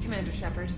Commander Shepard.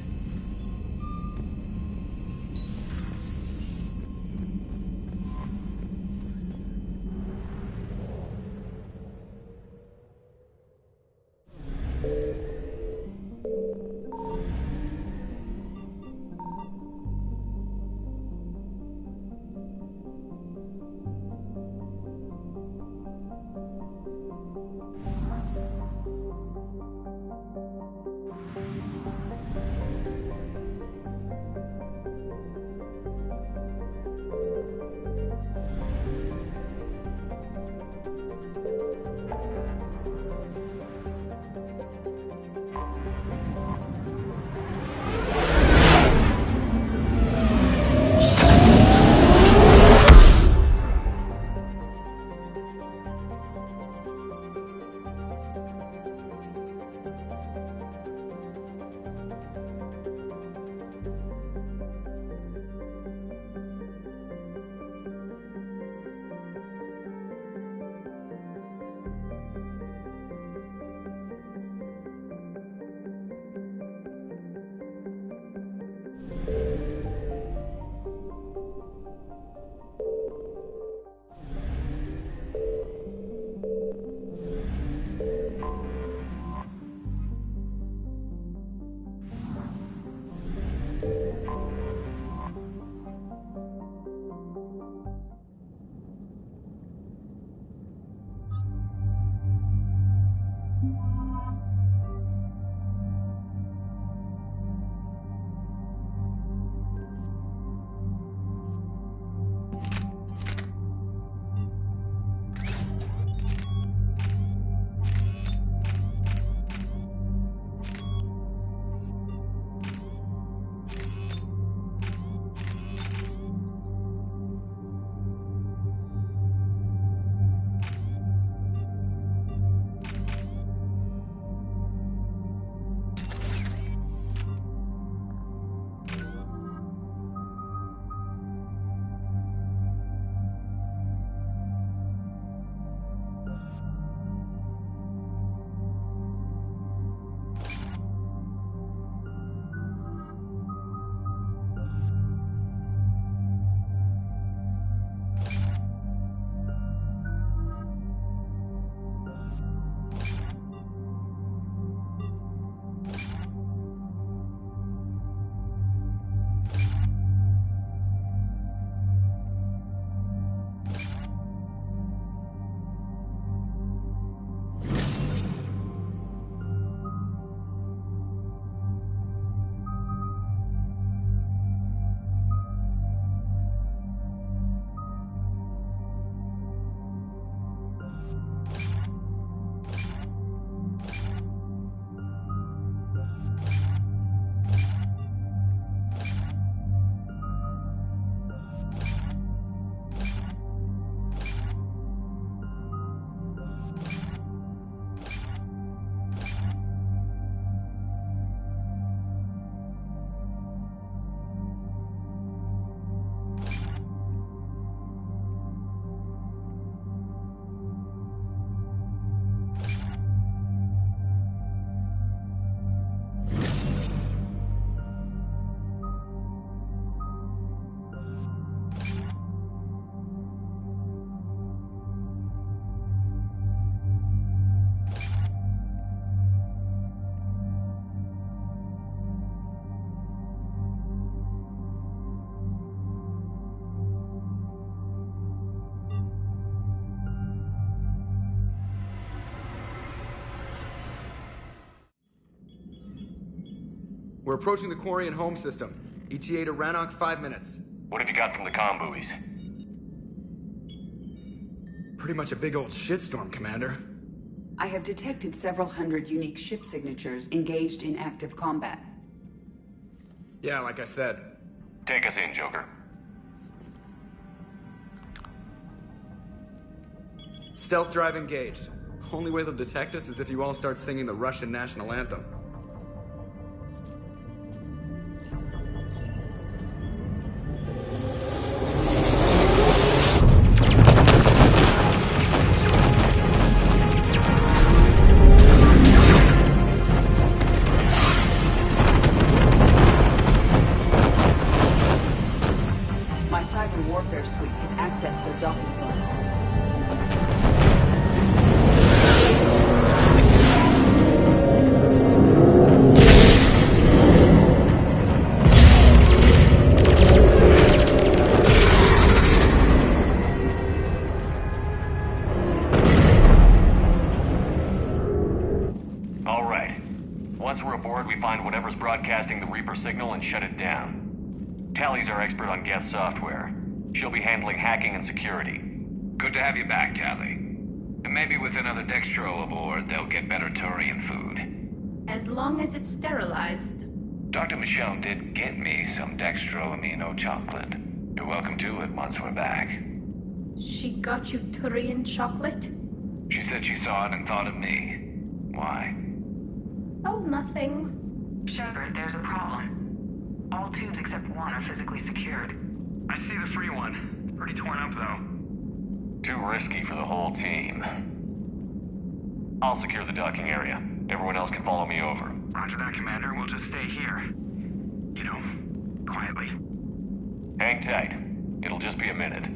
We're approaching the Quarian home system. ETA to Rannoch, 5 minutes. What have you got from the comm buoys? Pretty much a big old shitstorm, Commander. I have detected several hundred unique ship signatures engaged in active combat. Yeah, like I said. Take us in, Joker. Stealth drive engaged. Only way they'll detect us is if you all start singing the Russian national anthem. testing the Reaper signal and shut it down. Tally's our expert on Geth software. She'll be handling hacking and security. Good to have you back, Tally. And maybe with another Dextro aboard, they'll get better Turian food. As long as it's sterilized. Dr. Michelle did get me some Dextro Amino chocolate. You're welcome to it once we're back. She got you Turian chocolate? She said she saw it and thought of me. Why? Oh, nothing. Shepard, there's a problem. All tubes except one are physically secured. I see the free one. It's pretty torn up, though. Too risky for the whole team. I'll secure the docking area. Everyone else can follow me over. Roger that, Commander. We'll just stay here. You know, quietly. Hang tight. It'll just be a minute.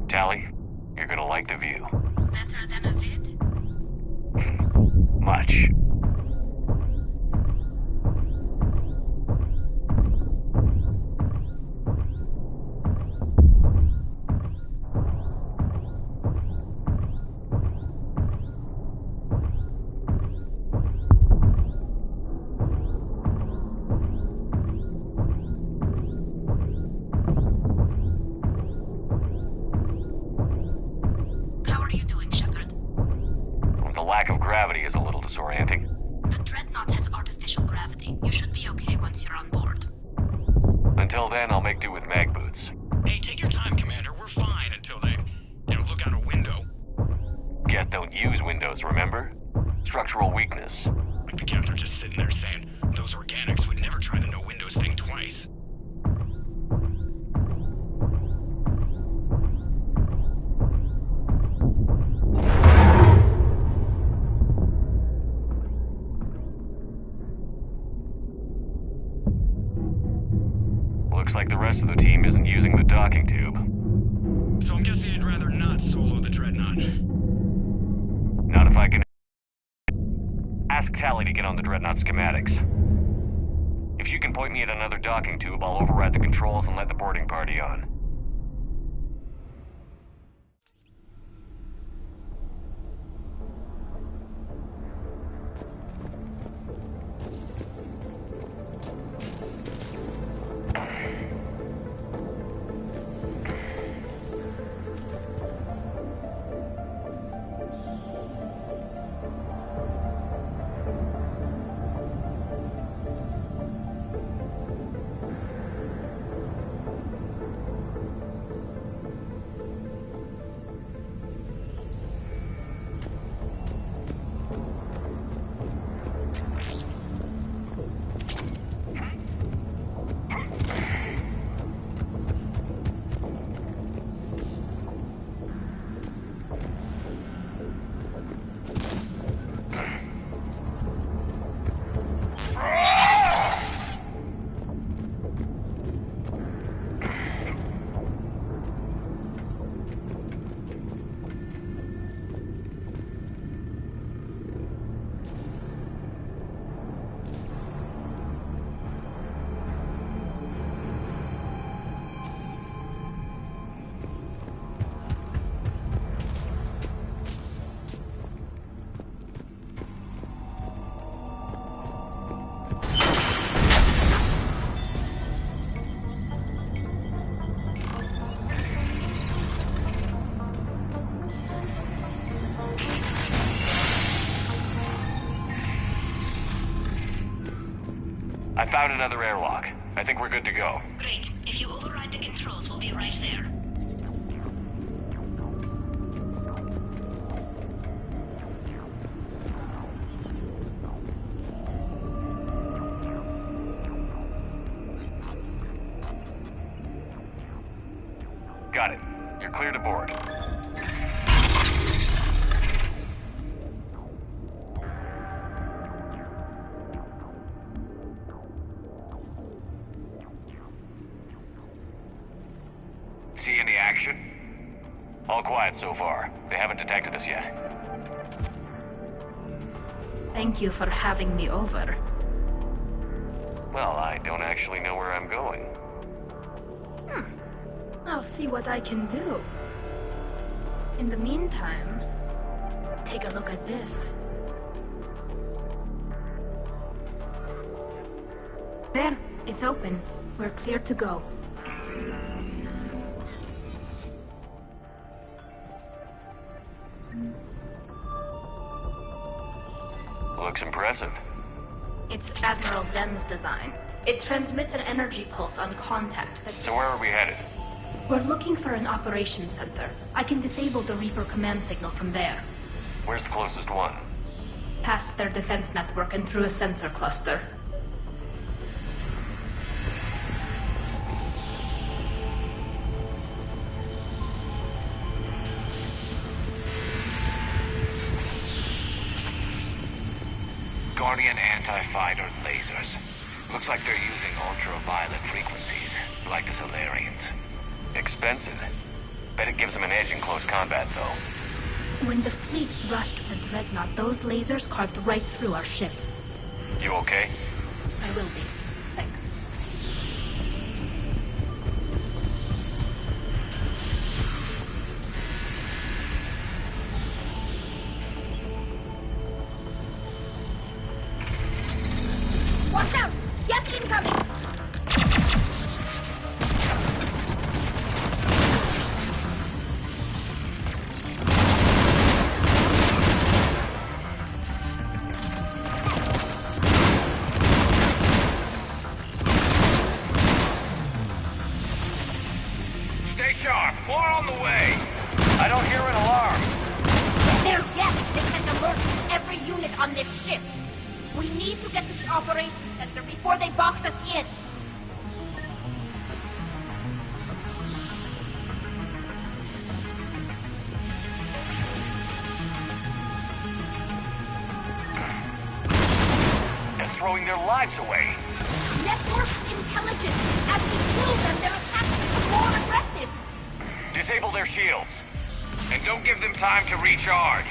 Tally, you're gonna like the view. Better than a vid? Much. How are you doing, Shepard? The lack of gravity is a little disorienting. The Dreadnought has artificial gravity. You should be okay once you're on board. Until then, I'll make do with mag boots. Hey, take your time, Commander. We're fine until they, look out a window. Geth don't use windows, remember? Structural weakness. Like the Geth are just sitting there saying, those organics would never try the no windows thing twice. Looks like the rest of the team isn't using the docking tube. So I'm guessing you'd rather not solo the Dreadnought. Not if I can... Ask Tally to get on the Dreadnought schematics. If she can point me at another docking tube, I'll override the controls and let the boarding party on. I found another airlock. I think we're good to go. Great. If you override the controls, we'll be right there. Got it. You're clear to board. See any action? All quiet so far. They haven't detected us yet. Thank you for having me over. Well, I don't actually know where I'm going. I'll see what I can do. In the meantime, take a look at this. There, it's open. We're clear to go. Looks impressive. It's Admiral Zen's design. It transmits an energy pulse on contact that... So where are we headed? We're looking for an operations center. I can disable the Reaper command signal from there. Where's the closest one? Past their defense network and through a sensor cluster. Guardian anti-fighter lasers. Looks like they're using ultraviolet frequencies, like the Solarians. Expensive. Bet it gives them an edge in close combat, though. When the fleet rushed the Dreadnought, those lasers carved right through our ships. You okay? I will be. Thanks. Watch out! Get incoming! Stay sharp. More on the way. I don't hear an alarm. They're guests. They can alert every unit on this ship. We need to get to the operations center before they box us in. They're throwing their lives away. Network intelligence. As we kill them, their attacks become more aggressive. Disable their shields. And don't give them time to recharge.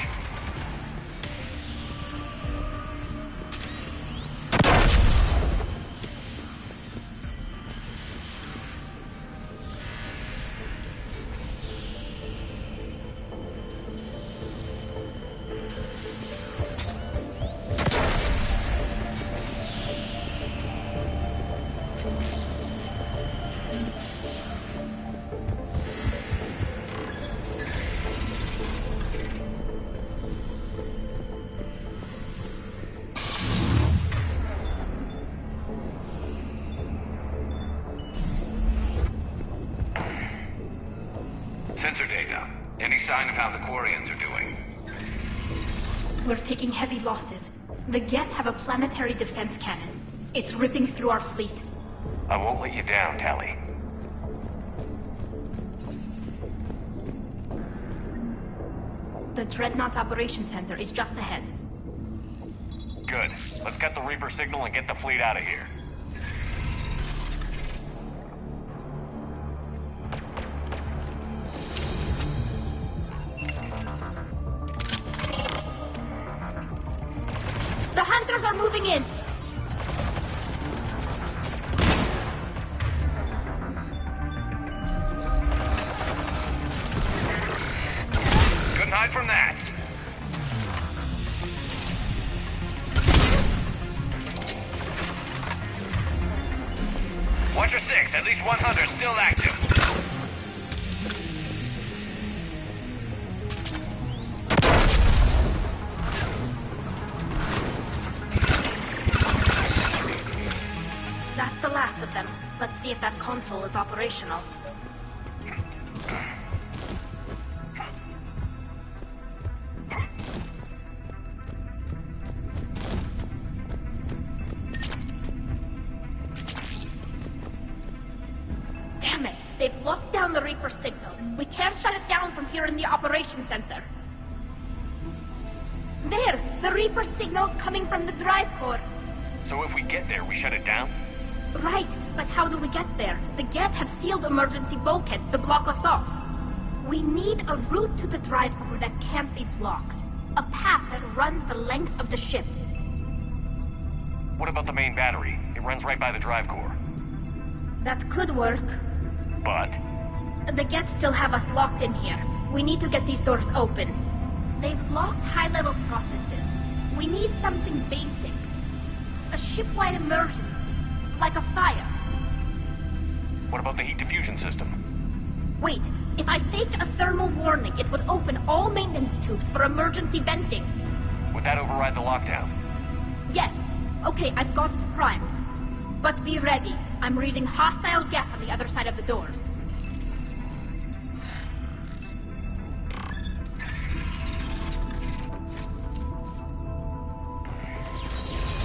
Sensor data. Any sign of how the Quarians are doing? We're taking heavy losses. The Geth have a planetary defense cannon. It's ripping through our fleet. I won't let you down, Tali. The Dreadnought Operations Center is just ahead. Good. Let's get the Reaper signal and get the fleet out of here. The hunters are moving in. Couldn't hide from that. Watcher 6, at least one hunter still active. That's the last of them. Let's see if that console is operational. Damn it! They've locked down the Reaper signal. We can't shut it down from here in the operations center. There! The Reaper signal's coming from the drive core. So if we get there, we shut it down? Right, but how do we get there? The Geth have sealed emergency bulkheads to block us off. We need a route to the drive core that can't be blocked. A path that runs the length of the ship. What about the main battery? It runs right by the drive core. That could work. But? The Geth still have us locked in here. We need to get these doors open. They've locked high-level processes. We need something basic. A ship-wide emergency. Like a fire. What about the heat diffusion system? Wait, if I faked a thermal warning, it would open all maintenance tubes for emergency venting. Would that override the lockdown? Yes. Okay, I've got it primed. But be ready. I'm reading hostile Geth on the other side of the doors.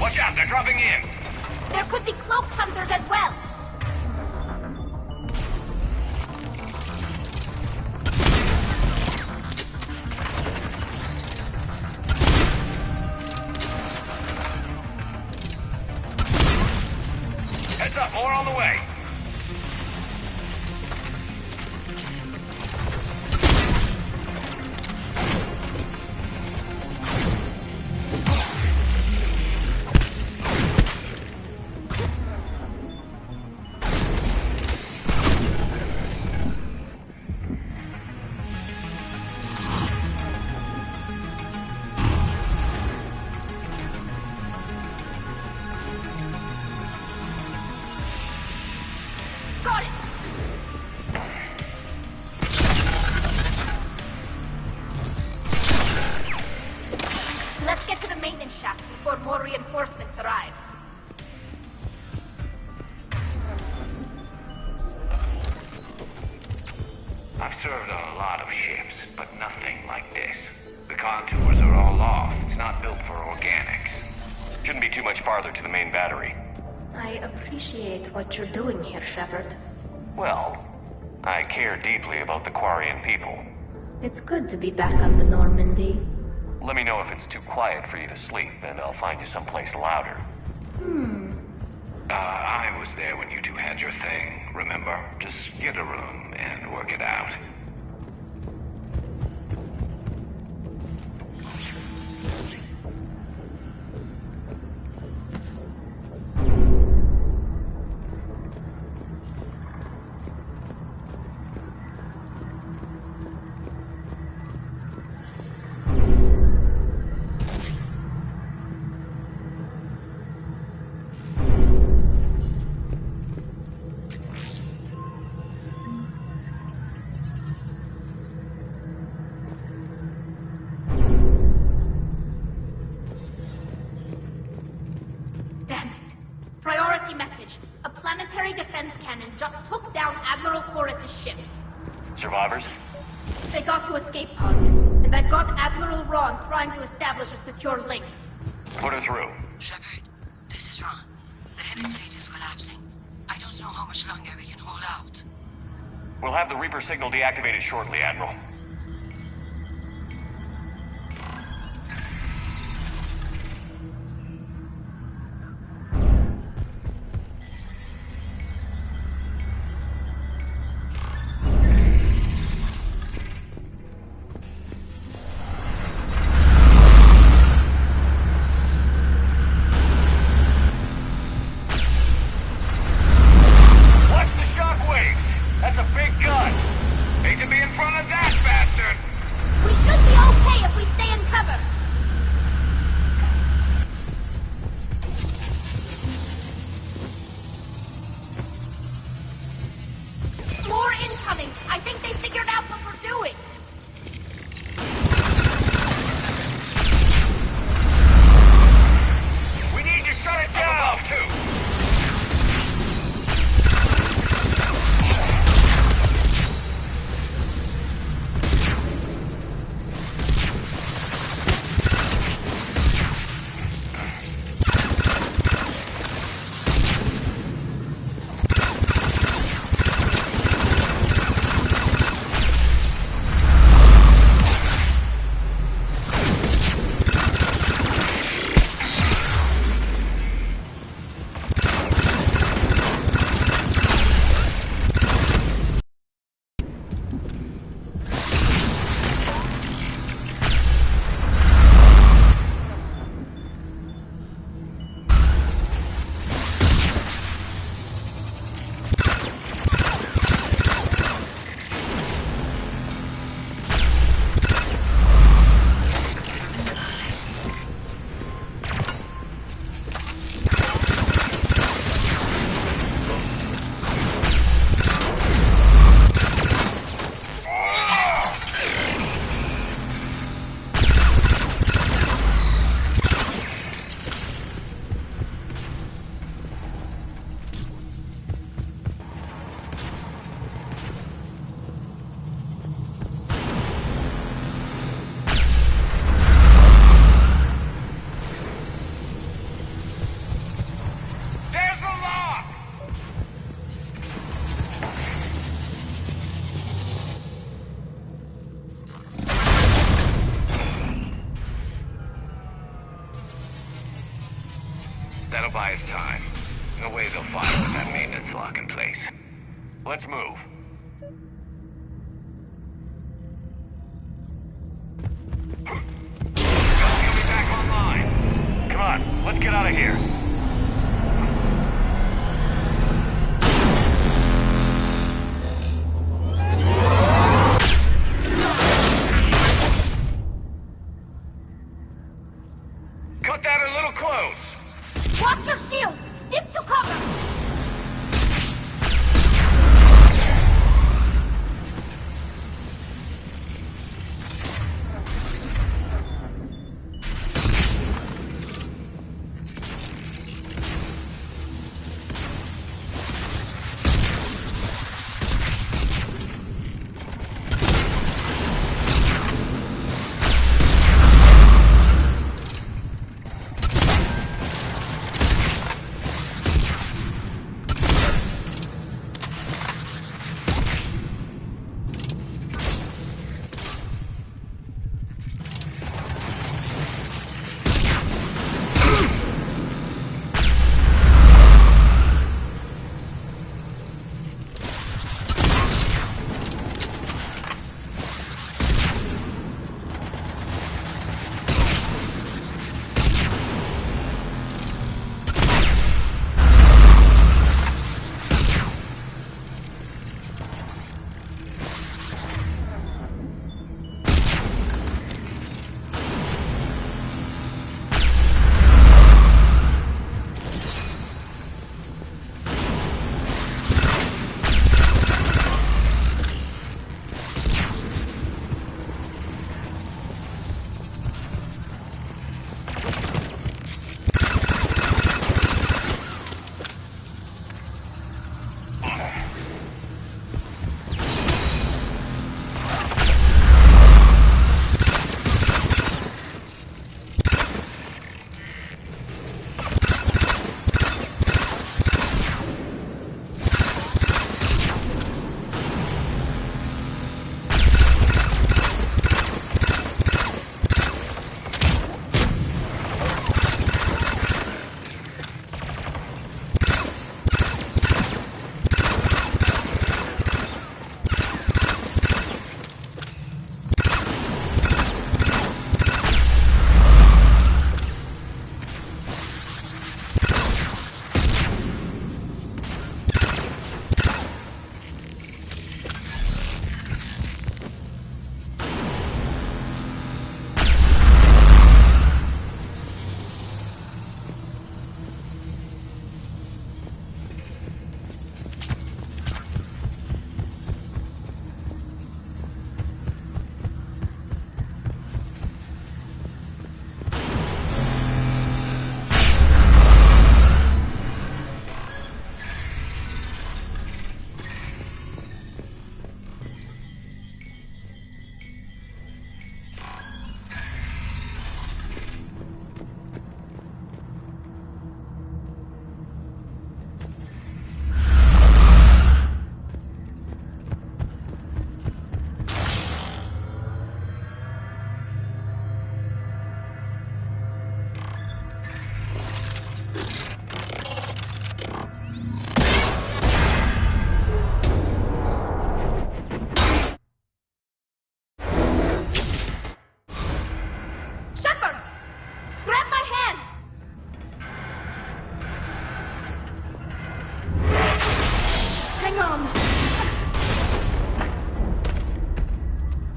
Watch out, they're dropping in! There could be cloak hunters as well. Heads up, more on the way! Got it! Let's get to the maintenance shaft before more reinforcements arrive. I've served on a lot of ships, but nothing like this. The contours are all off. It's not built for organics. Shouldn't be too much farther to the main battery. I appreciate what you're doing here, Shepard. Well, I care deeply about the Quarian people. It's good to be back on the Normandy. Let me know if it's too quiet for you to sleep, and I'll find you someplace louder. I was there when you two had your thing, remember? Just get a room and work it out. Damn it. Priority message. A planetary defense cannon just took down Admiral Chorus's ship. Survivors? They got to escape pods, and I've got Admiral Ron trying to establish a secure link. Put her through. Shepard, this is Ron. The heavy fleet is collapsing. I don't know how much longer we can hold out. We'll have the Reaper signal deactivated shortly, Admiral. Watch the shockwaves! That's a big gun! Hate to be in front of that bastard! We should be okay if we stay in cover. More incoming. I think they figured out what we're doing. We need to shut it down! Above, too. fine with that maintenance lock in place. Let's move. He'll be back online. Come on, let's get out of here. Cut that a little close. Watch your shields! Stick to cover!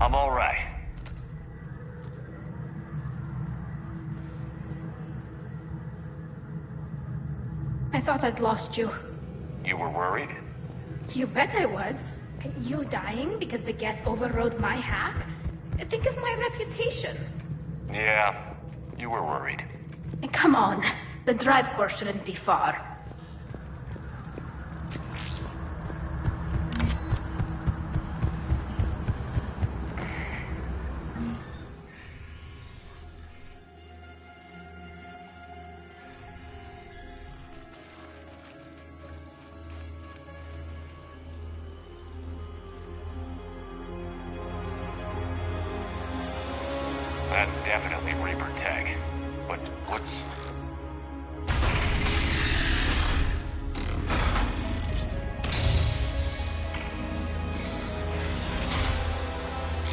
I'm all right. I thought I'd lost you. You were worried? You bet I was. You dying because the Geth overrode my hack? Think of my reputation. Yeah, you were worried. Come on. The drive course shouldn't be far. That's definitely Reaper tech. But what's...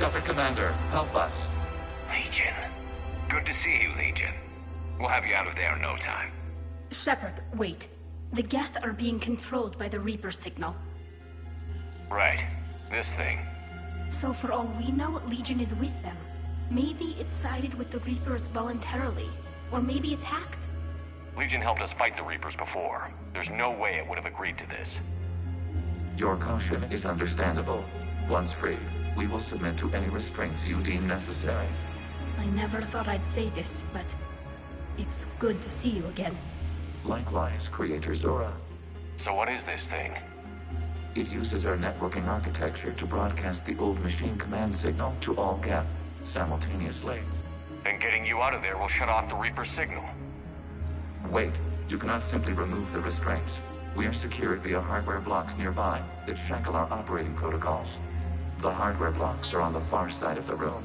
Shepard Commander, help us. Legion. Good to see you, Legion. We'll have you out of there in no time. Shepard, wait. The Geth are being controlled by the Reaper signal. Right. This thing. So for all we know, Legion is with them. Maybe it sided with the Reapers voluntarily. Or maybe it's hacked. Legion helped us fight the Reapers before. There's no way it would have agreed to this. Your caution is understandable. Once freed, we will submit to any restraints you deem necessary. I never thought I'd say this, but it's good to see you again. Likewise, Creator Zora. So what is this thing? It uses our networking architecture to broadcast the old machine command signal to all Geth simultaneously. Then getting you out of there will shut off the Reaper signal. Wait, you cannot simply remove the restraints. We are secured via hardware blocks nearby that shackle our operating protocols. The hardware blocks are on the far side of the room.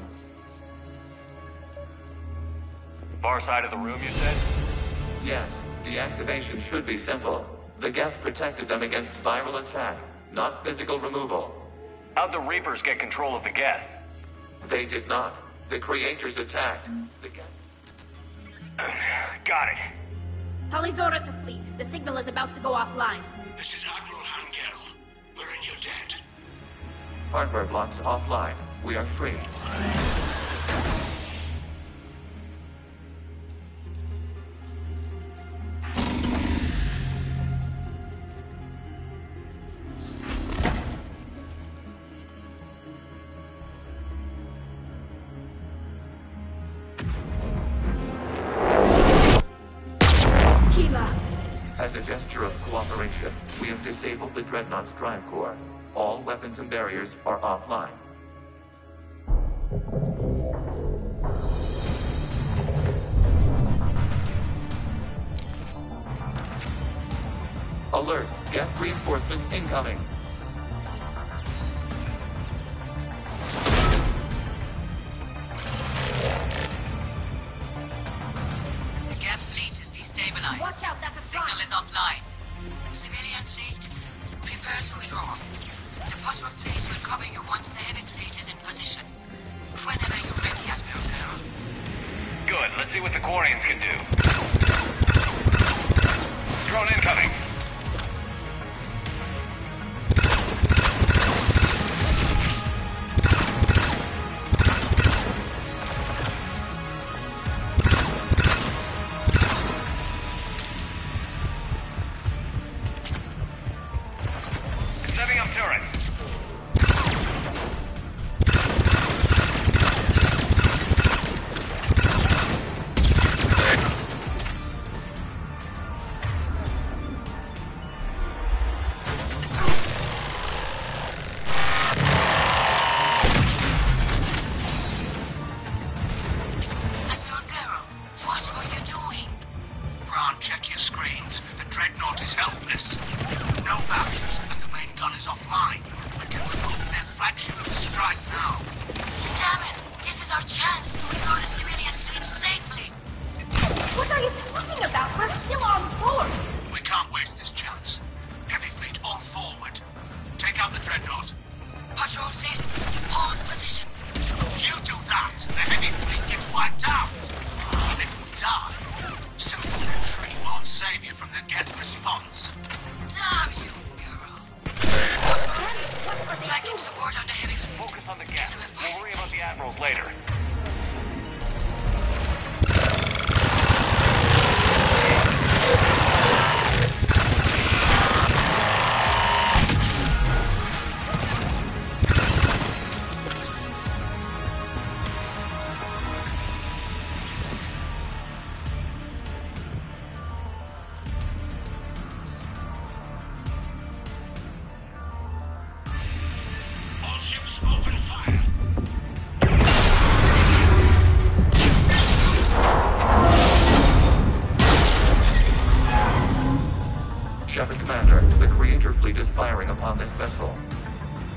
Far side of the room, you said? Yes, deactivation should be simple. The Geth protected them against viral attack, not physical removal. How'd the Reapers get control of the Geth? They did not. The Creators attacked. The Geth... Got it. Tali Zora to fleet. The signal is about to go offline. This is Admiral Hangel. We're in your debt. Hardware blocks offline. We are free. As a gesture of cooperation, we have disabled the Dreadnought's drive core. All weapons and barriers are offline. Alert! Geth reinforcements incoming! The Geth fleet is destabilized. Watch out, that's a Signal is offline. Civilian fleet, prepare to withdraw. The Patrol fleet will cover you once the heavy fleet is in position. Whenever you're ready, Admiral Girl. Good, let's see what the Quarians can do. Drone incoming. Setting up turrets. Admiral Girl, what are you doing? Ron, check your screens. The Dreadnought is helpless. No barriers, and the main gun is offline. We can remove their flagship of the strike now. Damn it! This is our chance to withdraw the civilian fleet safely. What are you talking about? We're still on board! We can't waste this chance. Heavy fleet all forward. Take out the Dreadnought. Patrol fleet, hold position. You do that, the heavy fleet gets wiped out. And if we die, simple retreat won't save you from the Geth response. Damn you, girl. Tracking support on the heavy fleet. Focus on the Geth. We'll worry about the Admirals later. All ships open fire. Shepard Commander, the Creator fleet is firing upon this vessel.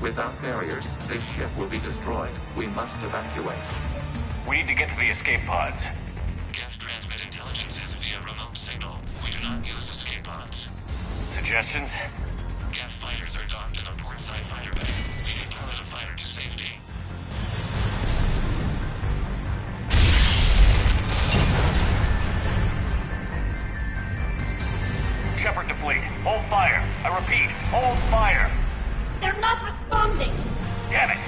Without barriers, this ship will be destroyed. We must evacuate. We need to get to the escape pods. Geth transmit intelligences via remote signal. We do not use escape pods. Suggestions? Geth fighters are docked in a portside fighter bay. We can pilot a fighter to safety. Shepard to fleet. Hold fire. I repeat, hold fire. They're not responding. Damn it.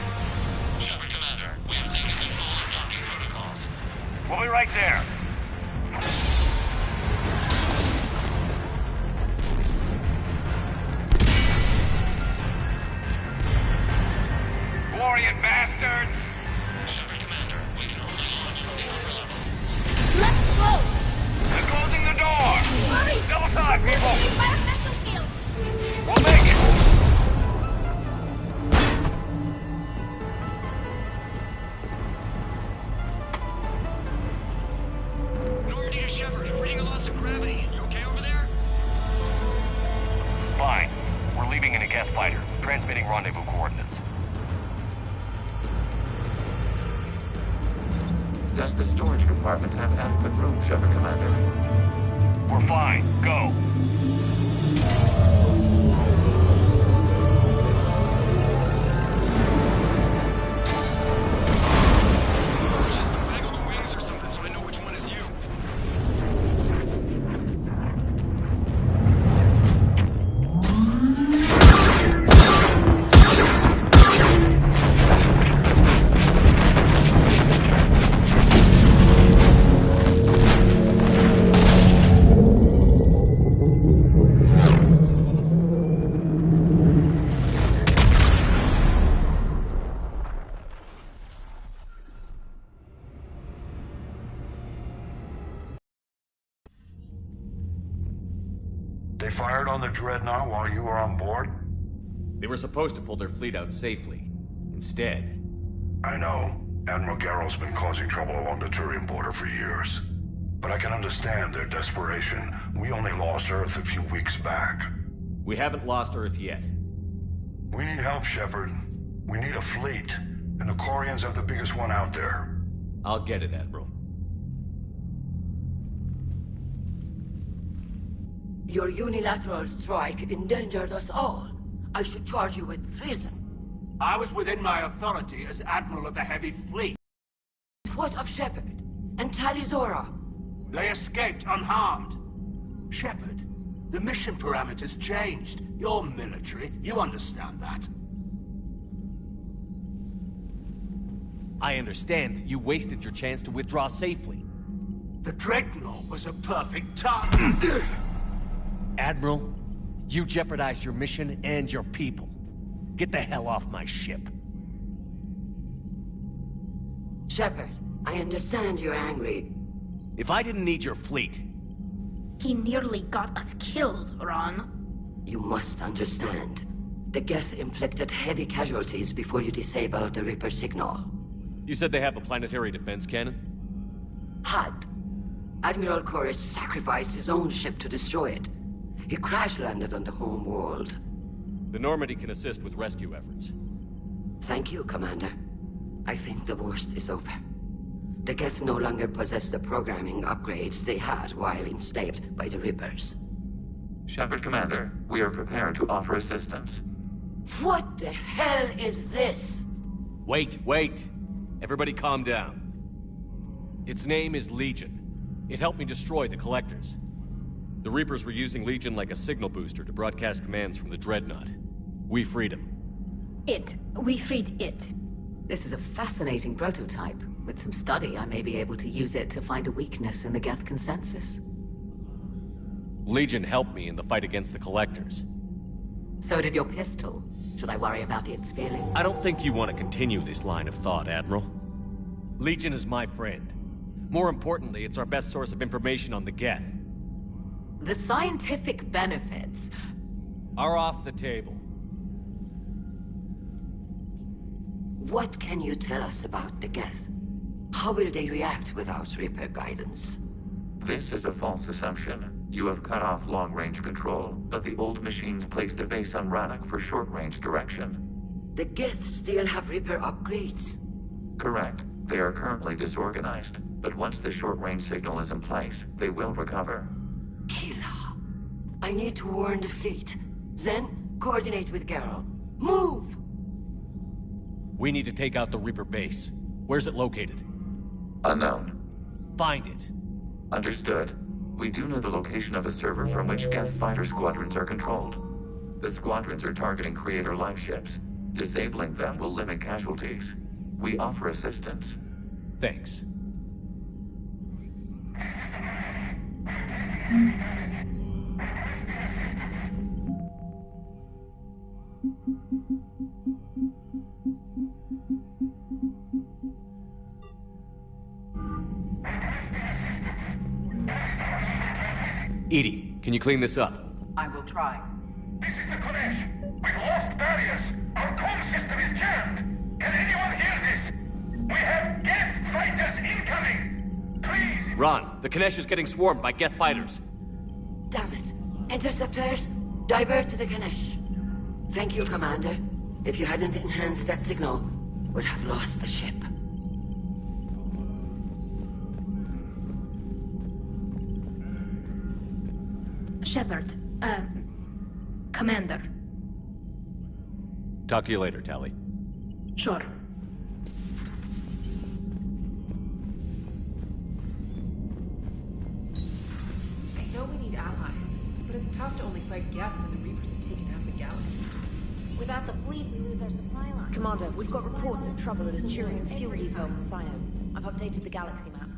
Shepard Commander, we have taken control of docking protocols. We'll be right there. Glorian bastards! Shepard Commander, we can only launch from the upper level. Let's go! They're closing the door! Hurry! Double time, people! Environmental field! We'll make it! Normandy to Shepard, reading a loss of gravity. You okay over there? Fine. We're leaving in a Geth fighter, transmitting rendezvous coordinates. Does the storage compartment have adequate room, Shepard Commander? We're fine. Go. Just waggle the wings or something so I know which one is you. They fired on the Dreadnought while you were on board? They were supposed to pull their fleet out safely. Instead... I know. Admiral Garrow's been causing trouble along the Turian border for years. But I can understand their desperation. We only lost Earth a few weeks back. We haven't lost Earth yet. We need help, Shepard. We need a fleet. And the Quarians have the biggest one out there. I'll get it, Admiral. Your unilateral strike endangered us all. I should charge you with treason. I was within my authority as Admiral of the Heavy Fleet. What of Shepard and Talizora? They escaped unharmed. Shepard, the mission parameters changed. You're military, you understand that. I understand that you wasted your chance to withdraw safely. The Dreadnought was a perfect target. Admiral, you jeopardized your mission and your people. Get the hell off my ship. Shepard, I understand you're angry. If I didn't need your fleet... He nearly got us killed, Ron. You must understand. The Geth inflicted heavy casualties before you disabled the Reaper signal. You said they have a planetary defense cannon? Had. Admiral Koris sacrificed his own ship to destroy it. He crash-landed on the home world. The Normandy can assist with rescue efforts. Thank you, Commander. I think the worst is over. The Geth no longer possess the programming upgrades they had while enslaved by the Reapers. Shepard Commander, we are prepared to offer assistance. What the hell is this? Wait. Everybody calm down. Its name is Legion. It helped me destroy the Collectors. The Reapers were using Legion like a signal booster to broadcast commands from the Dreadnought. We freed him. We freed it. This is a fascinating prototype. With some study, I may be able to use it to find a weakness in the Geth consensus. Legion helped me in the fight against the Collectors. So did your pistol. Should I worry about its feelings? I don't think you want to continue this line of thought, Admiral. Legion is my friend. More importantly, it's our best source of information on the Geth. The scientific benefits are off the table. What can you tell us about the Geth? How will they react without Reaper guidance? This is a false assumption. You have cut off long-range control, but the old machines placed a base on Rannoch for short-range direction. The Geth still have Reaper upgrades? Correct. They are currently disorganized, but once the short-range signal is in place, they will recover. Kila, I need to warn the fleet. Then, coordinate with Garrow. Move! We need to take out the Reaper base. Where's it located? Unknown. Find it. Understood. We do know the location of a server from which Geth fighter squadrons are controlled. The squadrons are targeting Creator life ships. Disabling them will limit casualties. We offer assistance. Thanks. EDI, can you clean this up? I will try. This is the Kodesh. We've lost barriers. Our comm system is jammed. Can anyone hear this? We have Geth fighters incoming. Please. Ron, the Konesh is getting swarmed by Geth fighters. Damn it. Interceptors, divert to the Konesh. Thank you, Commander. If you hadn't enhanced that signal, we'd have lost the ship. Shepard, Commander. Talk to you later, Tali. Sure. I know we need allies, but it's tough to only fight Geth when the Reapers have taken half the galaxy. Without the fleet, we lose our supply line. Commander, we've got reports of trouble at a Turian fuel depot in Sino. I've updated the galaxy map.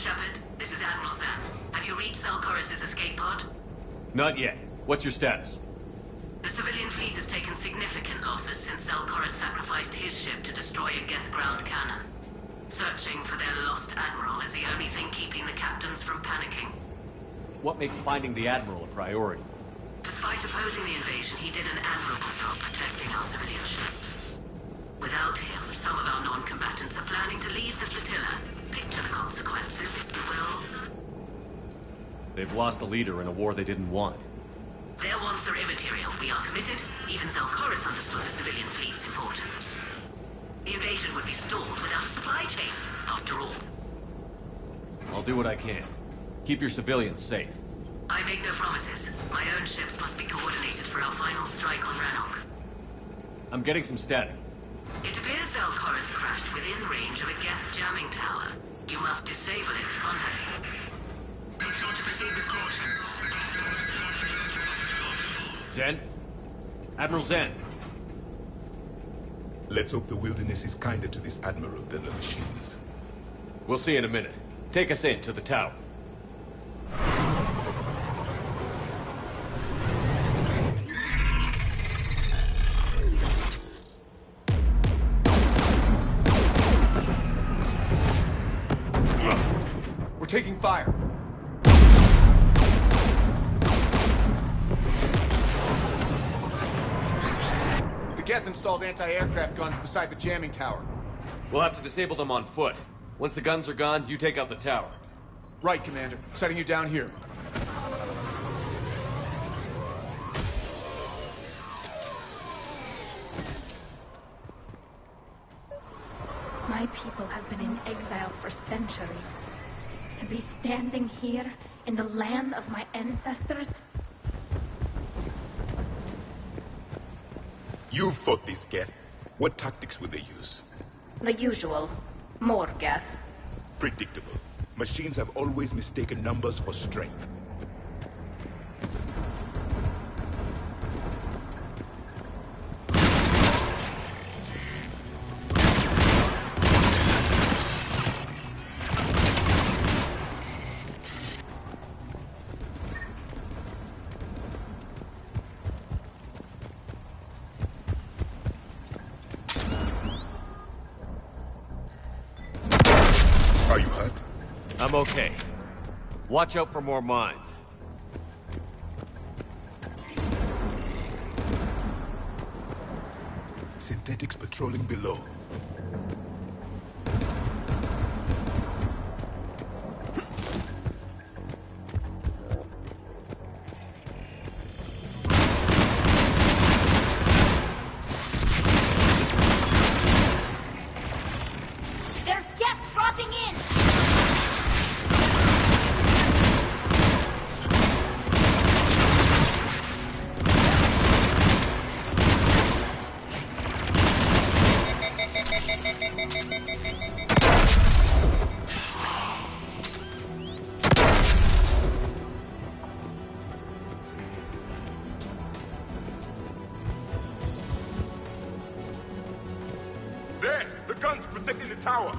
Shepard, this is Admiral Zan. Have you reached Selchoris' escape pod? Not yet. What's your status? The civilian fleet has taken significant losses since Selchoris sacrificed his ship to destroy a Geth ground cannon. Searching for their lost Admiral is the only thing keeping the captains from panicking. What makes finding the Admiral a priority? Despite opposing the invasion, he did an admirable job protecting our civilian ships. Without him, some of our non-combatants are planning to leave the flotilla. Picture the consequences, if you will. They've lost the leader in a war they didn't want. Their wants are immaterial. We are committed. Even Zelkoris understood the civilian fleet's importance. The invasion would be stalled without a supply chain, after all. I'll do what I can. Keep your civilians safe. I make no promises. My own ships must be coordinated for our final strike on Rannoch. I'm getting some static. It appears Zelkoris crashed within range of a Geth jamming tower. You must disable it to contact it. Make sure to proceed with caution. Zen? Admiral Zen? Let's hope the wilderness is kinder to this Admiral than the machines. We'll see in a minute. Take us in to the tower. We're taking fire. The Geth installed anti-aircraft guns beside the jamming tower. We'll have to disable them on foot. Once the guns are gone, you take out the tower. Right, Commander. Setting you down here. My people have been in exile for centuries. To be standing here in the land of my ancestors? You fought this Geth. What tactics would they use? The usual. More Geth. Predictable. Machines have always mistaken numbers for strength. Are you hurt? I'm okay. Watch out for more mines. Synthetics patrolling below. There's Geth dropping in! There! The guns protecting the tower!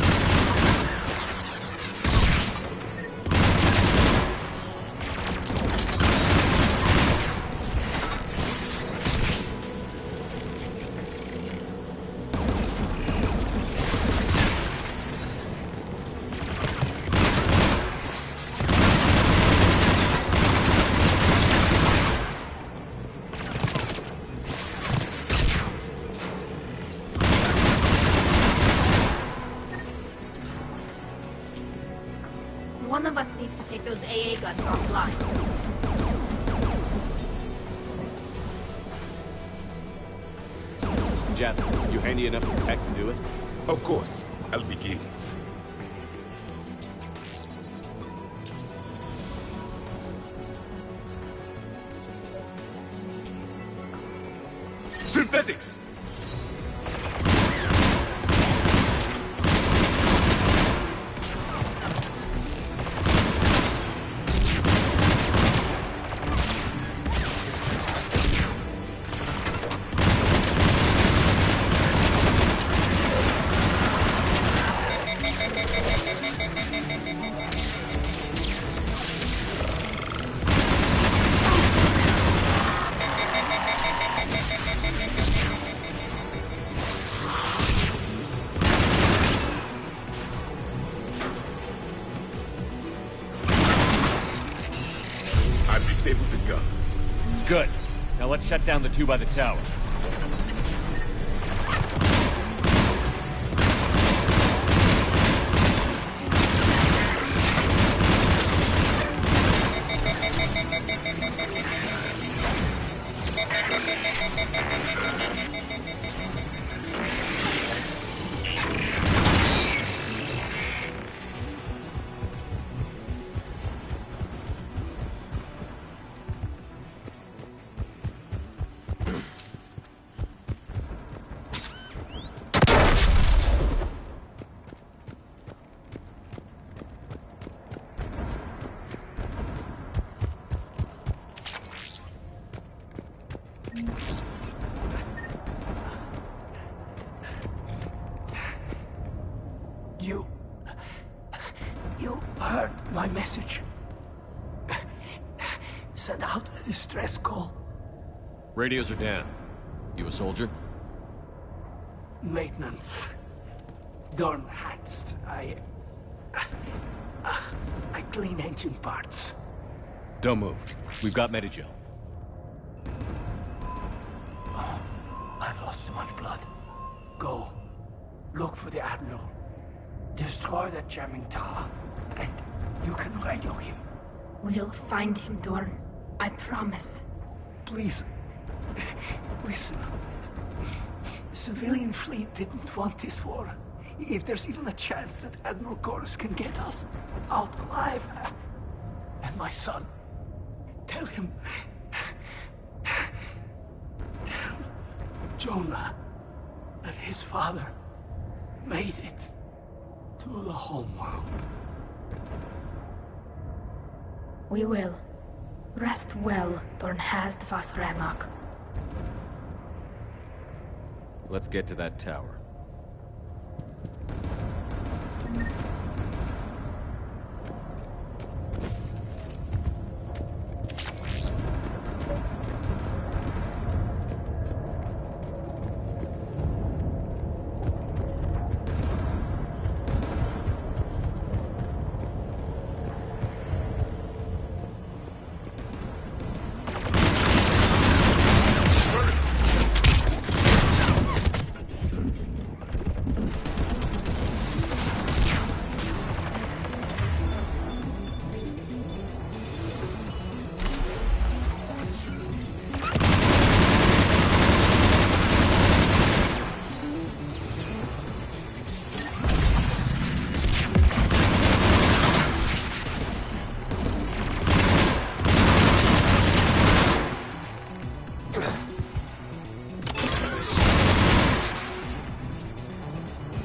One of us needs to take those AA guns offline. Jeff, you handy enough to tech to do it? Of course. I'll begin. Synthetics! I've disabled the gun. Good. Now let's shut down the two by the tower. You heard my message. Send out a distress call. Radios are down. You a soldier? Maintenance. Dorn Hatst. I clean engine parts. Don't move. We've got Medigel. I've lost too much blood. Go. Look for the Admiral. Destroy that jamming tower. And you can radio him. We'll find him, Dorn. I promise. Please. Listen. The civilian fleet didn't want this war. If there's even a chance that Admiral Chorus can get us out alive. And my son. Tell him. Tell Jonah that his father made it to the homeworld. We will. Rest well, Dornhazd Vasranok. Let's get to that tower.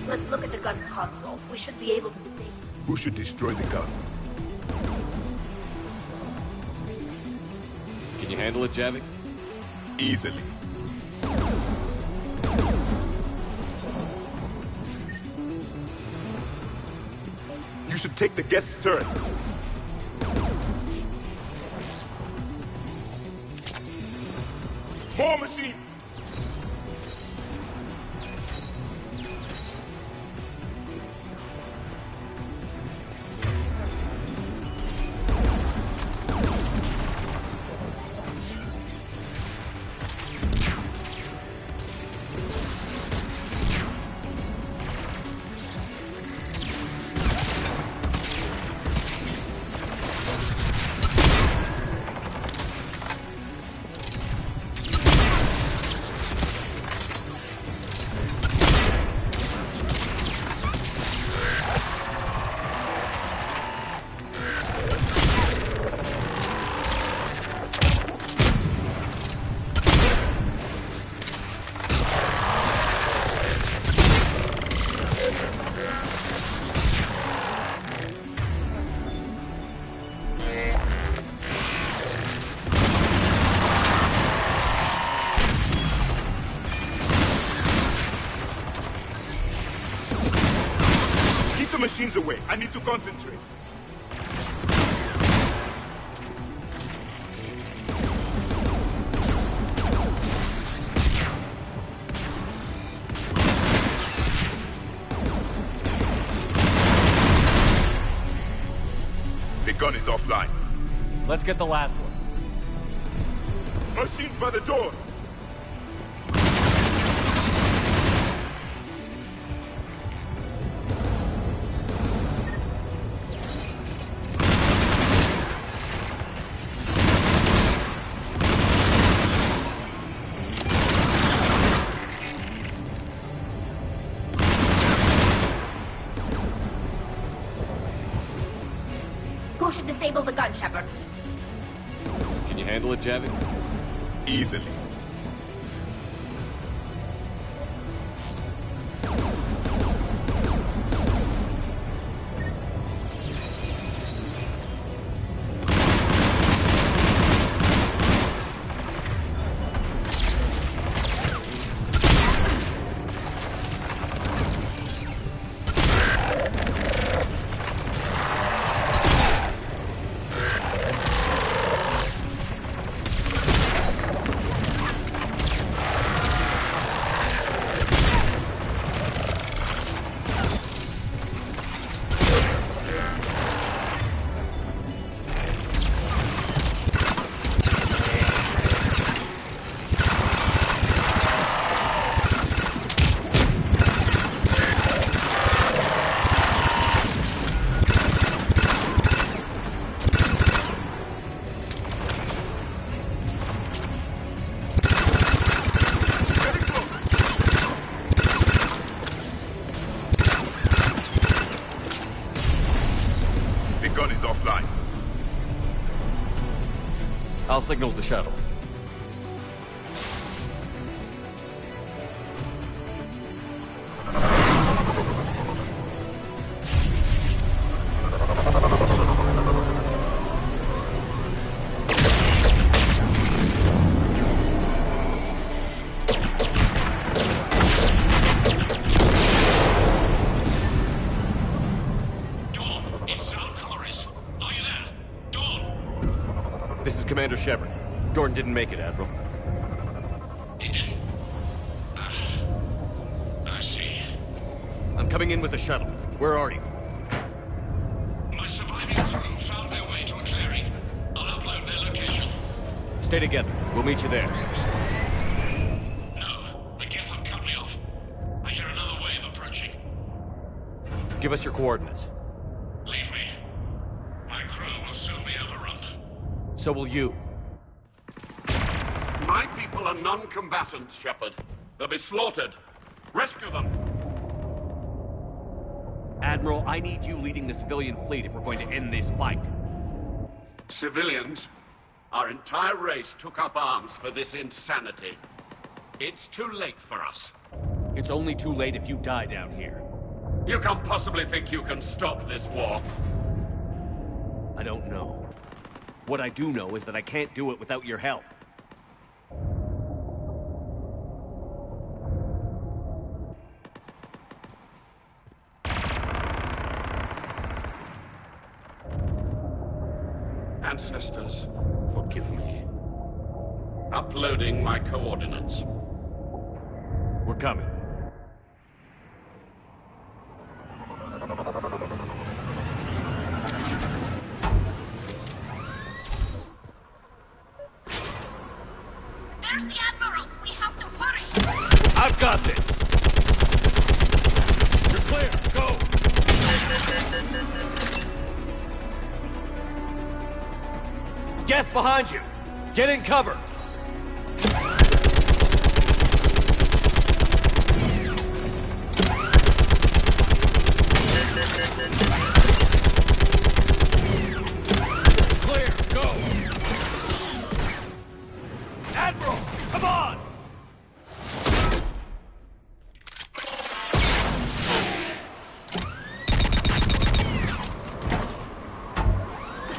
Let's look at the gun's console. We should be able to see. Who should destroy the gun? Can you handle it, Javik? Easily. You should take the Geth's turret. More machines! Machines away. I need to concentrate. The gun is offline. Let's get the last one. Machines by the doors. Who should disable the gun, Shepard? Can you handle it, Javik? Easily. I'll signal the shuttle. Commander Shepard. Dorn didn't make it, Admiral. He didn't? I see. I'm coming in with the shuttle. Where are you? My surviving crew found their way to a clearing. I'll upload their location. Stay together. We'll meet you there. No, the Geth have cut me off. I hear another wave approaching. Give us your coordinates. Leave me. My crew will soon be overrun. So will you. My people are non-combatants, Shepard. They'll be slaughtered. Rescue them! Admiral, I need you leading the civilian fleet if we're going to end this fight. Civilians? Our entire race took up arms for this insanity. It's too late for us. It's only too late if you die down here. You can't possibly think you can stop this war. I don't know. What I do know is that I can't do it without your help. Ancestors, forgive me. Uploading my coordinates. We're coming. There's the Admiral! We have to hurry! I've got this! You're clear! Go! Geth behind you! Get in cover! Clear! Go! Admiral! Come on!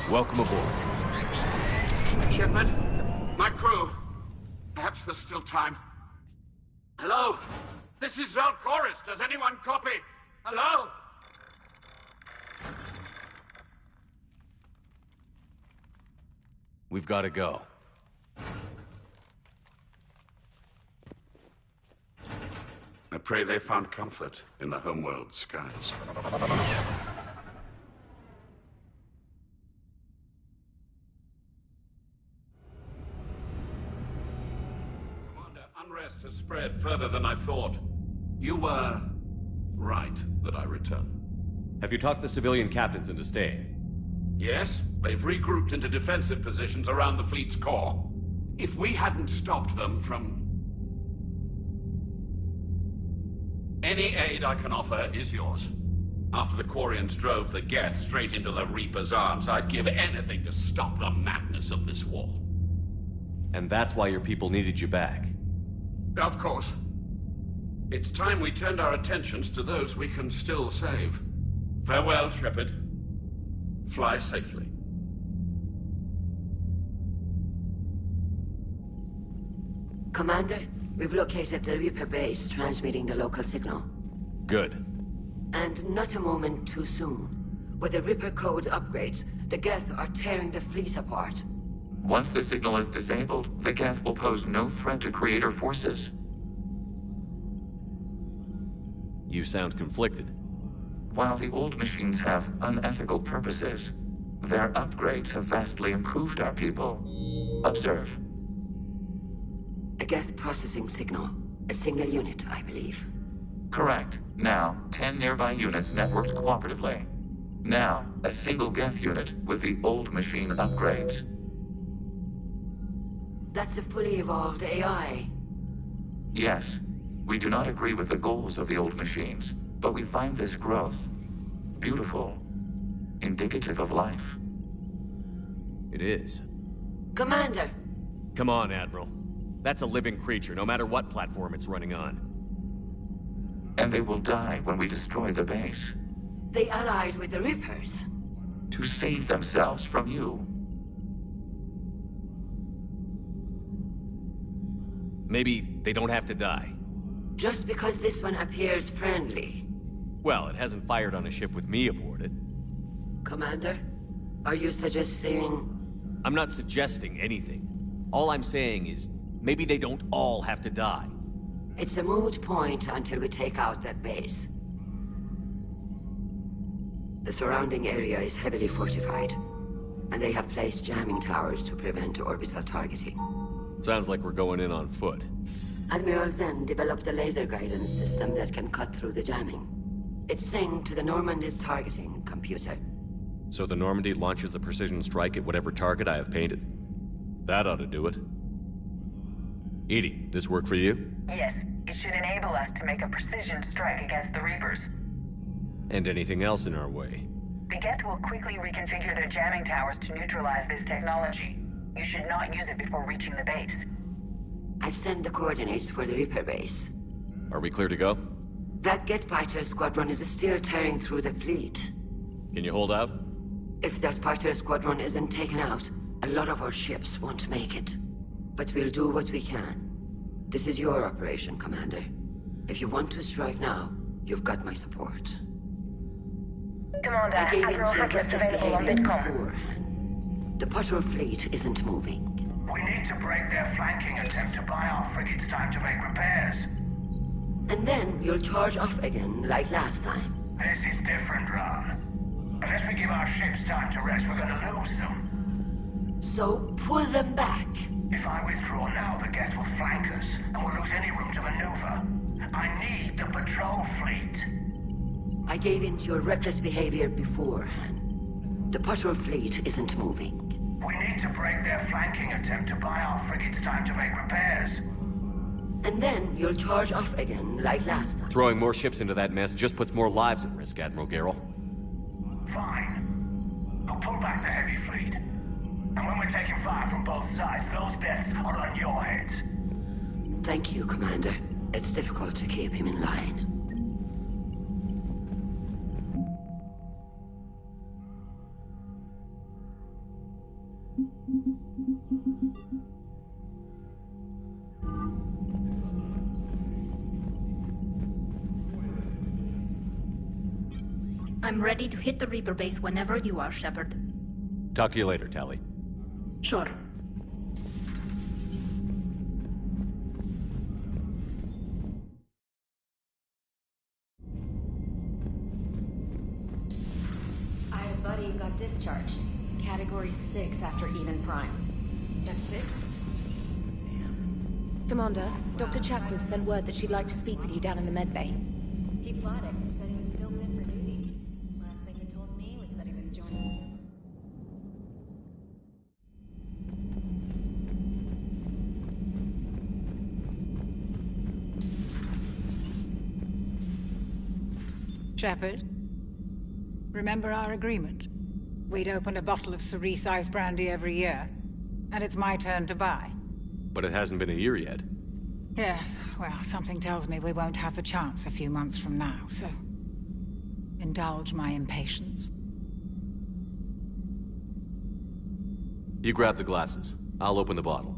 Welcome aboard. Shepard, my crew. Perhaps there's still time. Hello? This is Zal'Koris. Does anyone copy? Hello? We've got to go. I pray they found comfort in the homeworld skies. Commander, unrest has spread further than I thought. You were right that I return. Have you talked the civilian captains into staying? Yes, they've regrouped into defensive positions around the fleet's core. If we hadn't stopped them from... Any aid I can offer is yours. After the Quarians drove the Geth straight into the Reaper's arms, I'd give anything to stop the madness of this war. And that's why your people needed you back. Of course. It's time we turned our attentions to those we can still save. Farewell, Shepard. Fly safely. Commander, we've located the Reaper base transmitting the local signal. Good. And not a moment too soon. With the Reaper code upgrades, the Geth are tearing the fleet apart. Once the signal is disabled, the Geth will pose no threat to Creator forces. You sound conflicted. While the old machines have unethical purposes, their upgrades have vastly improved our people. Observe. A Geth processing signal. A single unit, I believe. Correct. Now, 10 nearby units networked cooperatively. Now, a single Geth unit with the old machine upgrades. That's a fully evolved AI. Yes. We do not agree with the goals of the old machines, but we find this growth beautiful, indicative of life. It is. Commander! Come on, Admiral. That's a living creature, no matter what platform it's running on. And they will die when we destroy the base. They allied with the Reapers. To save themselves from you. Maybe they don't have to die. Just because this one appears friendly. Well, it hasn't fired on a ship with me aboard it. Commander, are you suggesting... I'm not suggesting anything. All I'm saying is, maybe they don't all have to die. It's a moot point until we take out that base. The surrounding area is heavily fortified, and they have placed jamming towers to prevent orbital targeting. Sounds like we're going in on foot. Admiral Zen developed a laser guidance system that can cut through the jamming. It's synced to the Normandy's targeting computer. So the Normandy launches a precision strike at whatever target I have painted? That ought to do it. EDI, this work for you? Yes, it should enable us to make a precision strike against the Reapers. And anything else in our way? The Geth will quickly reconfigure their jamming towers to neutralize this technology. You should not use it before reaching the base. I've sent the coordinates for the Reaper base. Are we clear to go? That Geth fighter squadron is still tearing through the fleet. Can you hold out? If that fighter squadron isn't taken out, a lot of our ships won't make it. But we'll do what we can. This is your operation, Commander. If you want to strike now, you've got my support. Commander, Admiral Hackett's available on VidCom. The patrol fleet isn't moving. We need to break their flanking attempt to buy our frigates time to make repairs. And then you'll charge off again, like last time. This is different, Ron. Unless we give our ships time to rest, we're gonna lose them. So, pull them back. If I withdraw now, the Geth will flank us, and we'll lose any room to maneuver. I need the patrol fleet. I gave in to your reckless behavior beforehand. The patrol fleet isn't moving. We need to break their flanking attempt to buy our frigates time to make repairs. And then you'll charge off again, like last time. Throwing more ships into that mess just puts more lives at risk, Admiral Garrel. Fine. I'll pull back the heavy fleet. And when we're taking fire from both sides, those deaths are on your heads. Thank you, Commander. It's difficult to keep him in line. I'm ready to hit the Reaper base whenever you are, Shepard. Talk to you later, Tali. Sure. I have a buddy who got discharged. Category 6 after Eden Prime. That's it? Commander, Dr. Chakwas sent word that she'd like to speak with you down in the medbay. He fought it and said he was still fit for duty. Last thing he told me was that he was joining. Shepard, remember our agreement? We'd open a bottle of cerise-ice brandy every year, and it's my turn to buy. But it hasn't been a year yet. Yes, well, something tells me we won't have the chance a few months from now, so... indulge my impatience. You grab the glasses. I'll open the bottle.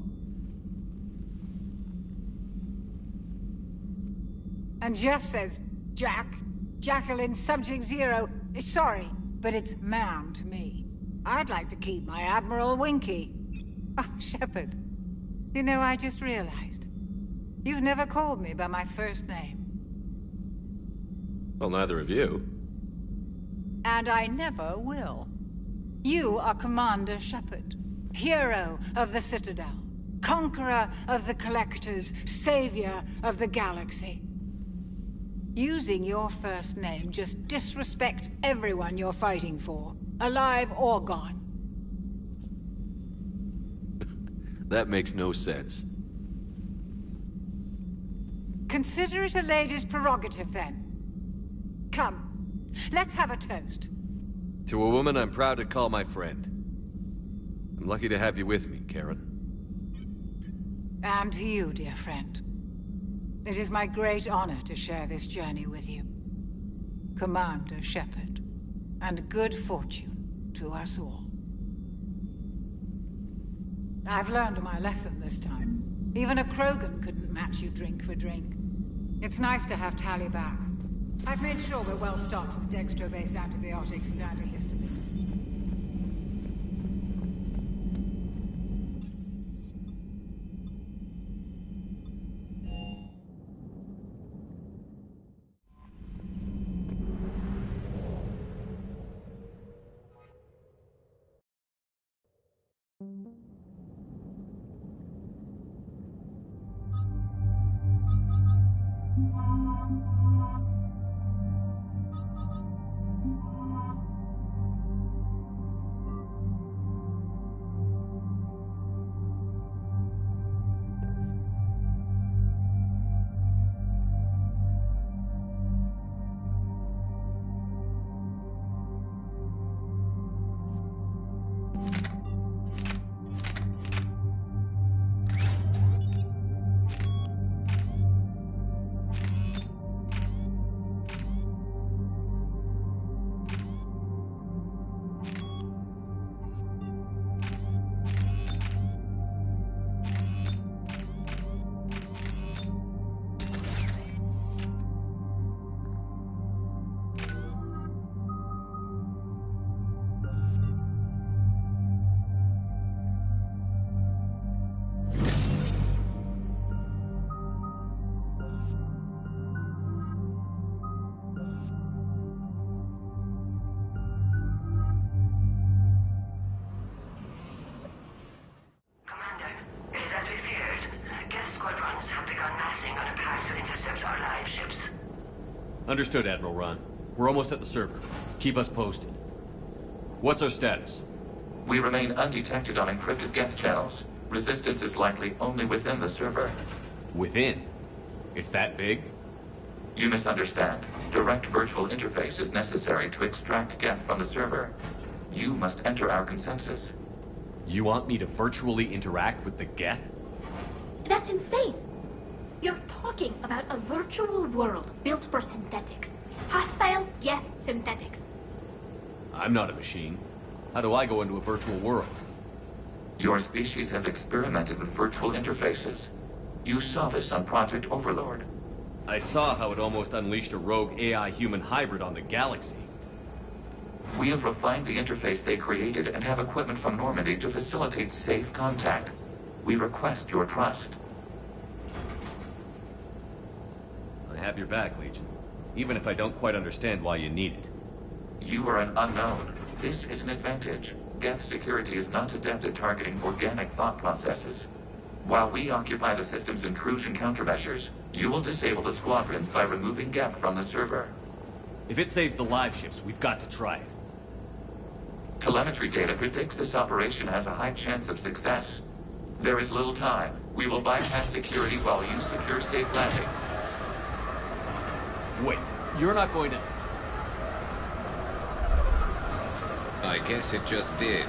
And Jeff says, Jacqueline Subject Zero is sorry, but it's ma'am to me. I'd like to keep my Admiral Winky. Oh, Shepard, you know, I just realized. You've never called me by my first name. Well, neither of you. And I never will. You are Commander Shepard, hero of the Citadel, conqueror of the Collectors, savior of the galaxy. Using your first name just disrespects everyone you're fighting for, alive or gone. That makes no sense. Consider it a lady's prerogative, then. Come, let's have a toast. To a woman I'm proud to call my friend. lucky to have you with me, Karen. And to you, dear friend. It is my great honor to share this journey with you. Commander Shepard. And good fortune to us all. I've learned my lesson this time. Even a Krogan couldn't match you drink for drink. It's nice to have Tali back. I've made sure we're well stocked with dextro-based antibiotics and antihistamines. Understood, Admiral Ron. We're almost at the server. Keep us posted. What's our status? We remain undetected on encrypted Geth channels. Resistance is likely only within the server. Within? It's that big? You misunderstand. Direct virtual interface is necessary to extract Geth from the server. You must enter our consensus. You want me to virtually interact with the Geth? That's insane! You're talking about a virtual world built for synthetics. Hostile Geth synthetics. I'm not a machine. How do I go into a virtual world? Your species has experimented with virtual interfaces. You saw this on Project Overlord. I saw how it almost unleashed a rogue AI-human hybrid on the galaxy. We have refined the interface they created and have equipment from Normandy to facilitate safe contact. We request your trust. I have your back, Legion. Even if I don't quite understand why you need it. You are an unknown. This is an advantage. Geth security is not adept at targeting organic thought processes. While we occupy the system's intrusion countermeasures, you will disable the squadrons by removing Geth from the server. If it saves the live ships, we've got to try it. Telemetry data predicts this operation has a high chance of success. There is little time. We will bypass security while you secure safe landing. Wait, you're not going to... I guess it just did.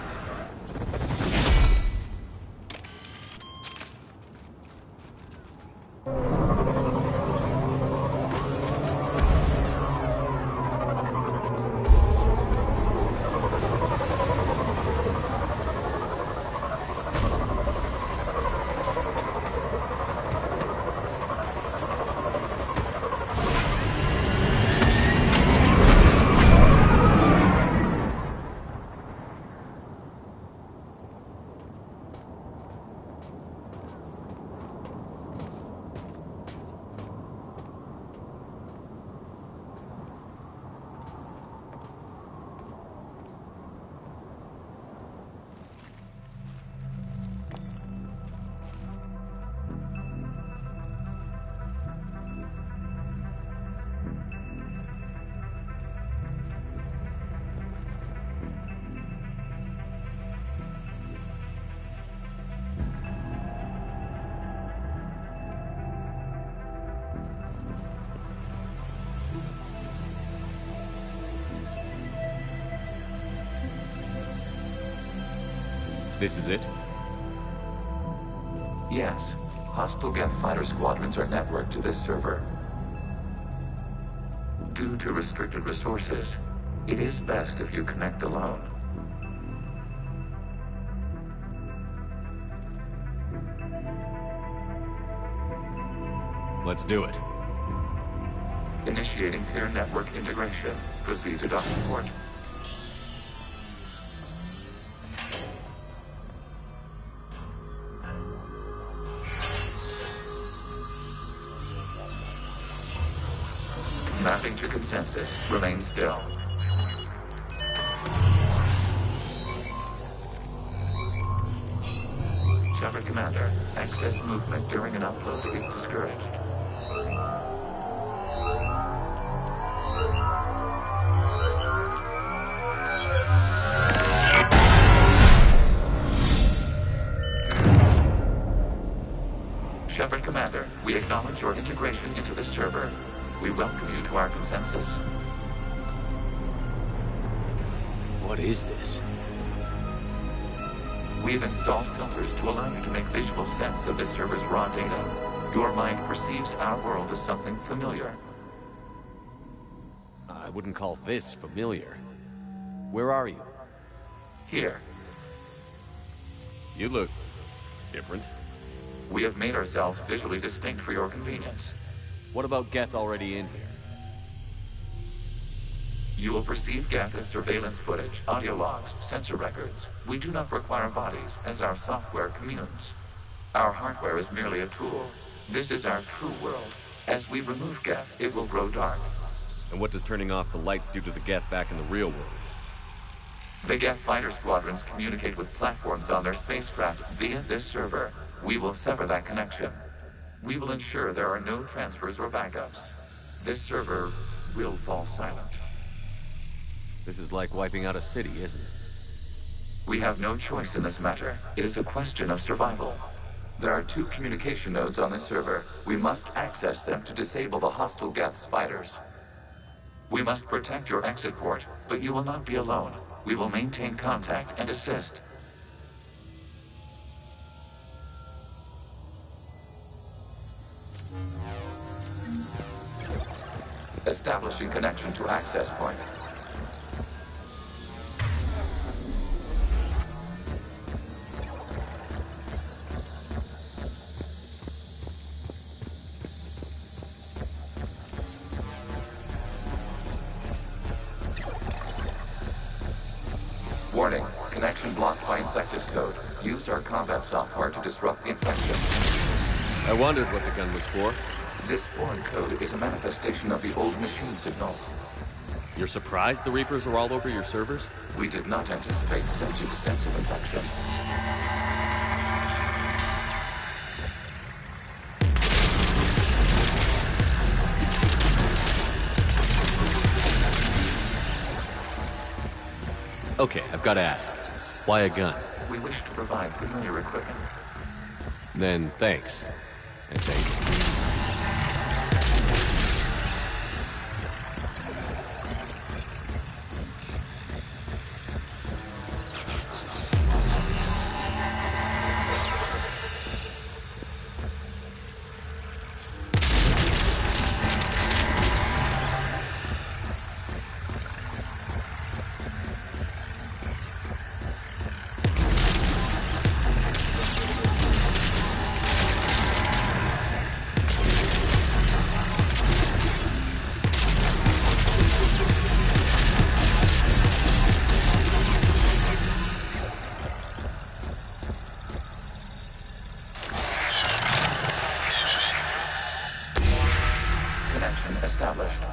This is it? Yes. Hostile Geth fighter squadrons are networked to this server. Due to restricted resources, it is best if you connect alone. Let's do it. Initiating peer network integration. Proceed to docking port. Mapping to consensus. Remain still. Shepard Commander, excess movement during an upload is discouraged. Shepard Commander, we acknowledge your integration into the server. We welcome you to our consensus. What is this? We've installed filters to allow you to make visual sense of this server's raw data. Your mind perceives our world as something familiar. I wouldn't call this familiar. Where are you? Here. You look different. We have made ourselves visually distinct for your convenience. What about Geth already in here? You will perceive Geth as surveillance footage, audio logs, sensor records. We do not require bodies, as our software communes. Our hardware is merely a tool. This is our true world. As we remove Geth, it will grow dark. And what does turning off the lights do to the Geth back in the real world? The Geth fighter squadrons communicate with platforms on their spacecraft via this server. We will sever that connection. We will ensure there are no transfers or backups. This server will fall silent. This is like wiping out a city, isn't it? We have no choice in this matter. It is a question of survival. There are 2 communication nodes on this server. We must access them to disable the hostile Geth's fighters. We must protect your exit port, but you will not be alone. We will maintain contact and assist. Establishing connection to access point. Warning, connection blocked by infected code. Use our combat software to disrupt the infection. I wondered what the gun was for. This foreign code is a manifestation of the old machine signal. You're surprised the Reapers are all over your servers? We did not anticipate such extensive infection. Okay, I've got to ask. Why a gun? We wish to provide familiar equipment. Then thanks. And thanks.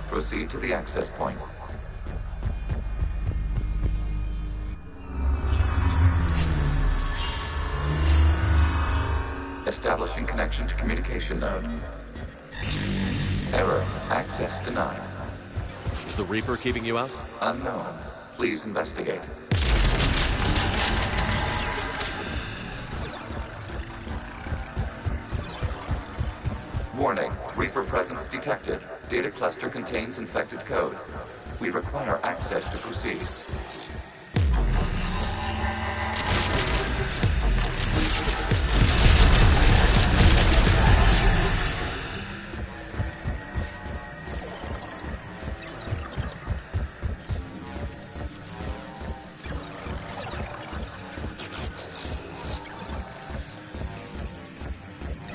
Proceed to the access point. Establishing connection to communication node. Error. Access denied. Is the Reaper keeping you out? Unknown. Please investigate. Warning. Reaper presence detected. Data cluster contains infected code. We require access to proceed.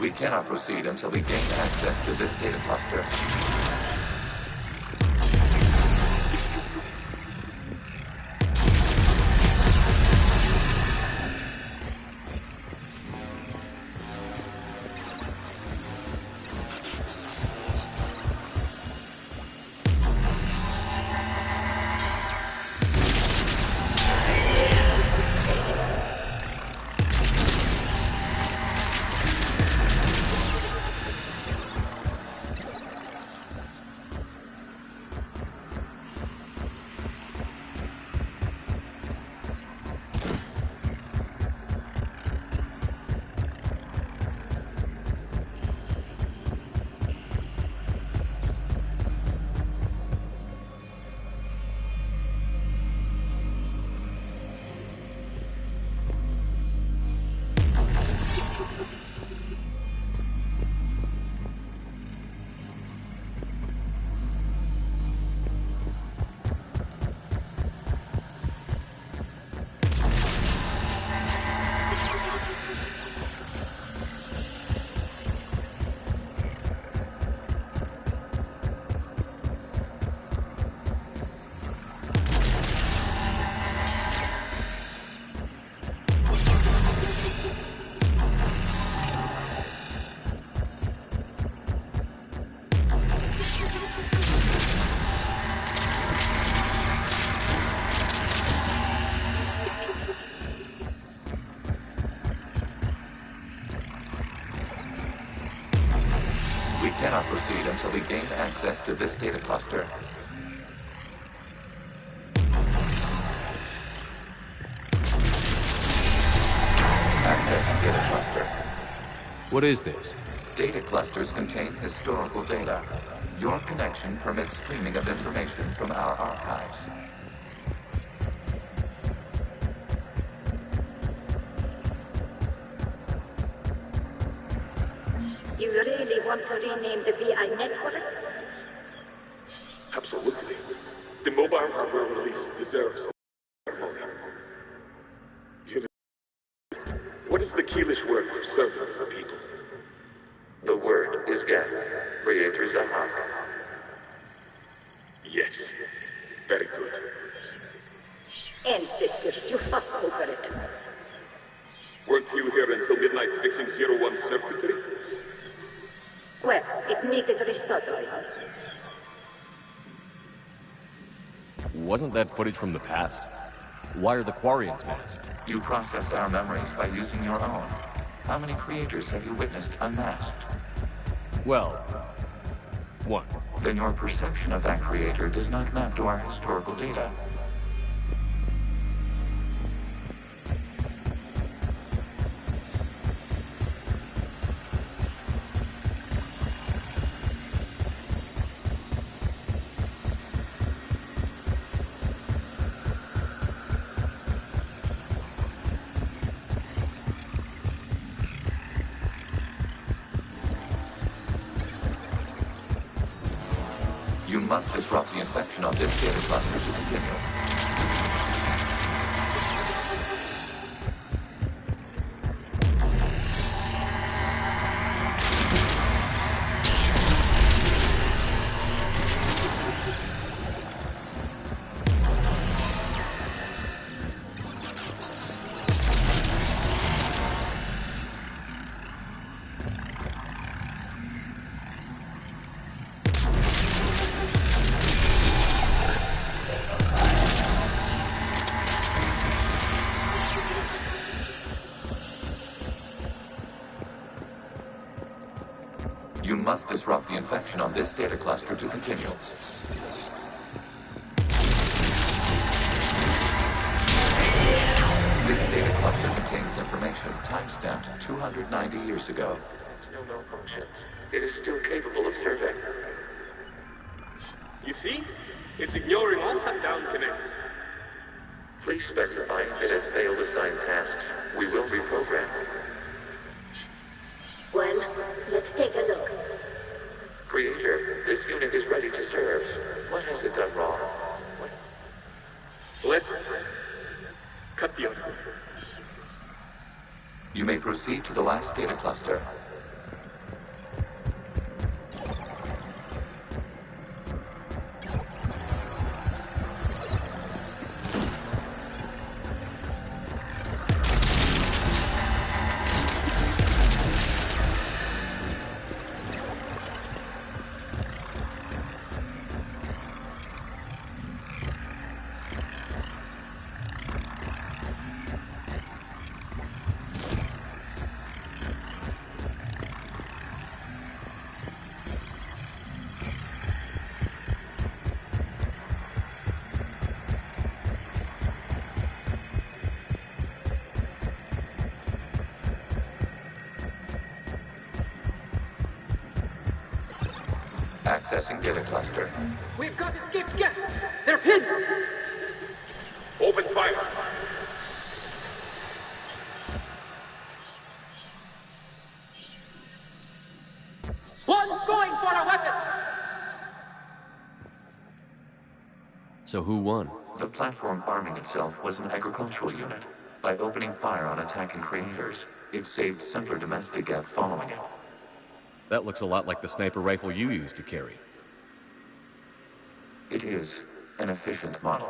We cannot proceed until we gain access to this data cluster. Cannot proceed until we gain access to this data cluster. Access to data cluster. What is this? Data clusters contain historical data. Your connection permits streaming of information from our archives. You really want to rename the VI networks? Absolutely. The mobile hardware release deserves a ceremony. What is the Keelish word for servant of the people? The word is Geth, Creator Zahak. Yes. Very good. Ancestors, you fuss over it. Weren't you here until midnight fixing 01 circuitry? Well, it needed resoldering. Wasn't that footage from the past? Why are the Quarians masked? You process our memories by using your own. How many creators have you witnessed unmasked? Well, one. Then your perception of that creator does not map to our historical data. You must disrupt the infection on this data cluster to continue. You must disrupt the infection on this data cluster to continue. This data cluster contains information time-stamped 290 years ago. No malfunctions. It is still capable of survey. You see? It's ignoring all shutdown connects. Please specify if it has failed assigned tasks. We will reprogram. Well, let's take a look. Creator, this unit is ready to serve. What has it done wrong? Let's cut the order. You may proceed to the last data cluster. Accessing data cluster. We've got escaped Geth! They're pinned! Open fire. One's going for a weapon! So who won? The platform arming itself was an agricultural unit. By opening fire on attacking creators, it saved simpler domestic Geth following it. That looks a lot like the sniper rifle you used to carry. It is an efficient model.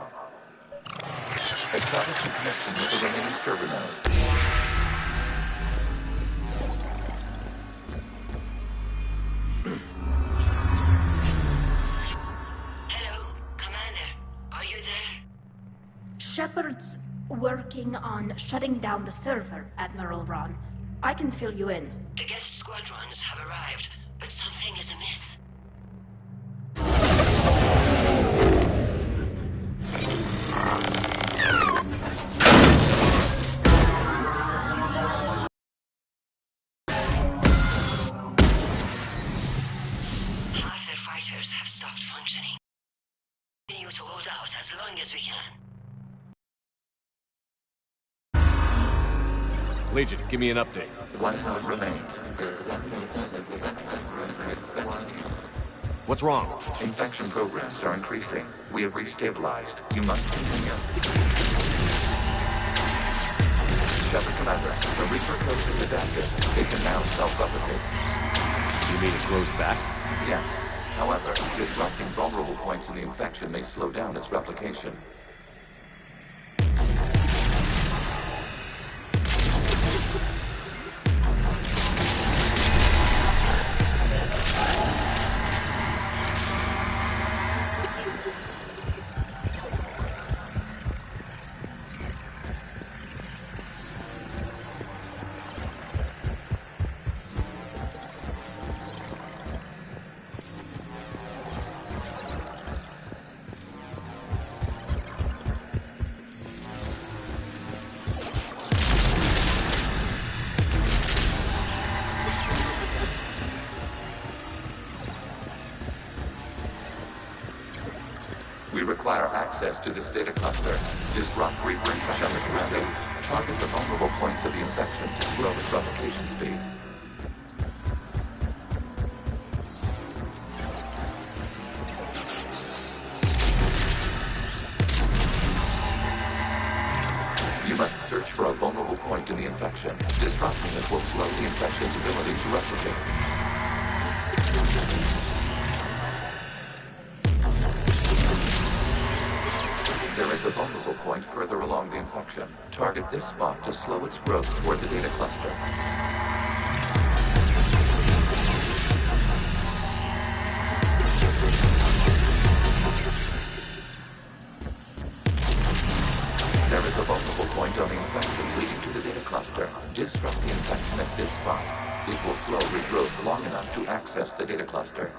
Establish a connection with the remaining server node. Hello, Commander. Are you there? Shepard's working on shutting down the server, Admiral Ron. I can fill you in. The Geth squadrons have arrived, but something is amiss. Half their fighters have stopped functioning. We continue to hold out as long as we can. Legion, give me an update. One node remains. What's wrong? Infection programs are increasing. We have restabilized. You must continue. Shepard Commander, the Reaper code is adapted. It can now self-replicate. You mean it grows back? Yes. However, disrupting vulnerable points in the infection may slow down its replication. We require access to this data cluster. Disrupt Reaper infection. Target the vulnerable points of the infection to slow its replication speed. You must search for a vulnerable point in the infection. Disrupting it will slow the infection's ability to replicate. There is a vulnerable point further along the infection. Target this spot to slow its growth toward the data cluster. There is a vulnerable point on the infection leading to the data cluster. Disrupt the infection at this spot. It will slow regrowth long enough to access the data cluster.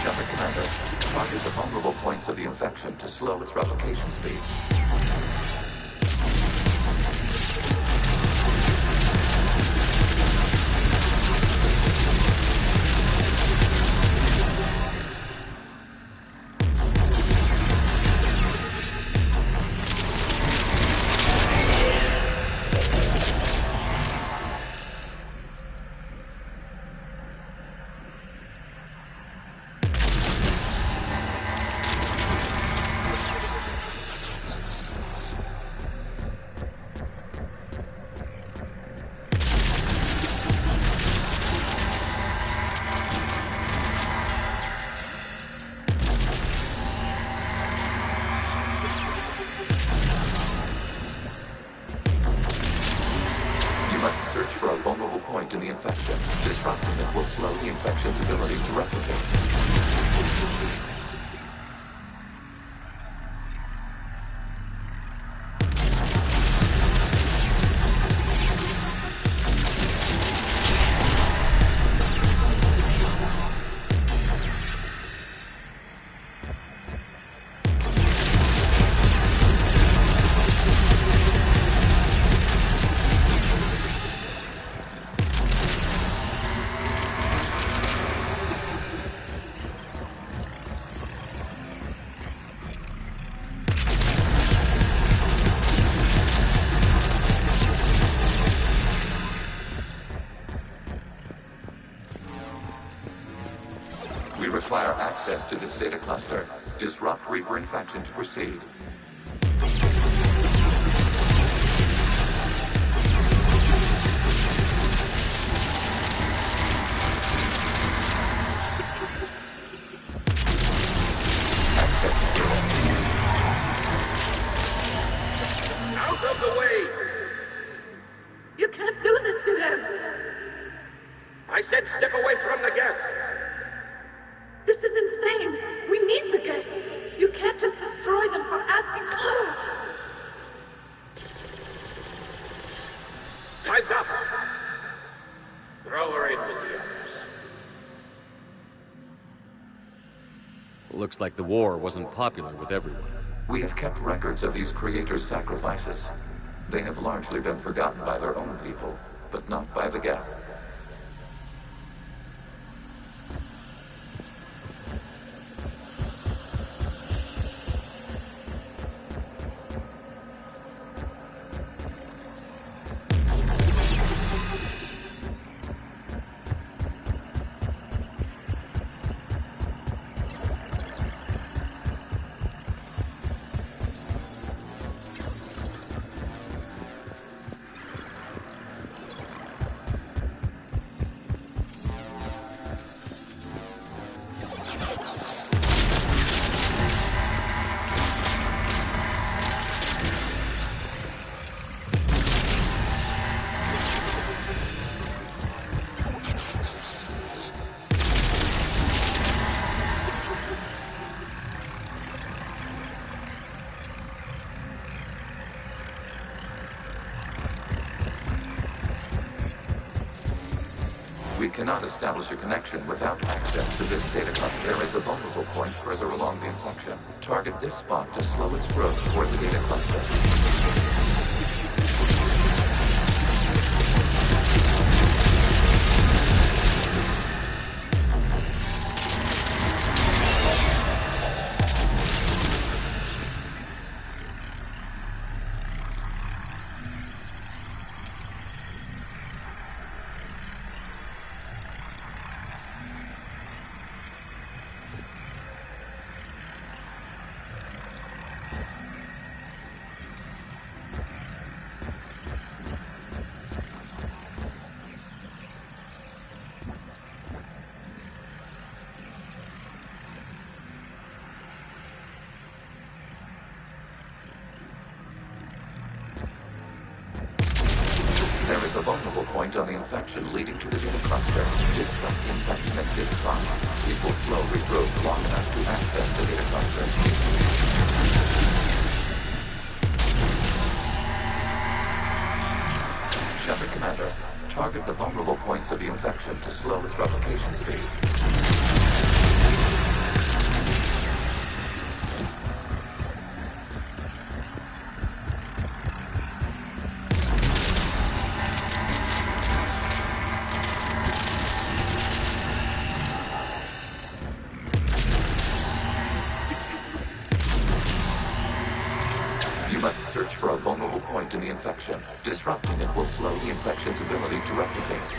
Shepard Commander, target the vulnerable points of the infection to slow its replication speed. Search for a vulnerable point in the infection. Disrupting it will slow the infection's ability to replicate. require access to this data cluster. Disrupt Reaper infection to proceed. Out of the way! You can't do this to them! I said step away from the geth! This is insane! We need the geth! You can't just destroy them for asking for it! Time's up! Throw her in with the others. Looks like the war wasn't popular with everyone. We have kept records of these creators' sacrifices. They have largely been forgotten by their own people, but not by the Geth. We cannot establish a connection without access to this data cluster. There is a vulnerable point further along the infection. Target this spot to slow its growth toward the data cluster. There is a vulnerable point on the infection leading to the data cluster. Disrupt the infection at this spot. It will slow regrowth long enough to access the data cluster. Shepard Commander, target the vulnerable points of the infection to slow its replication speed. Search for a vulnerable point in the infection. Disrupting it will slow the infection's ability to replicate.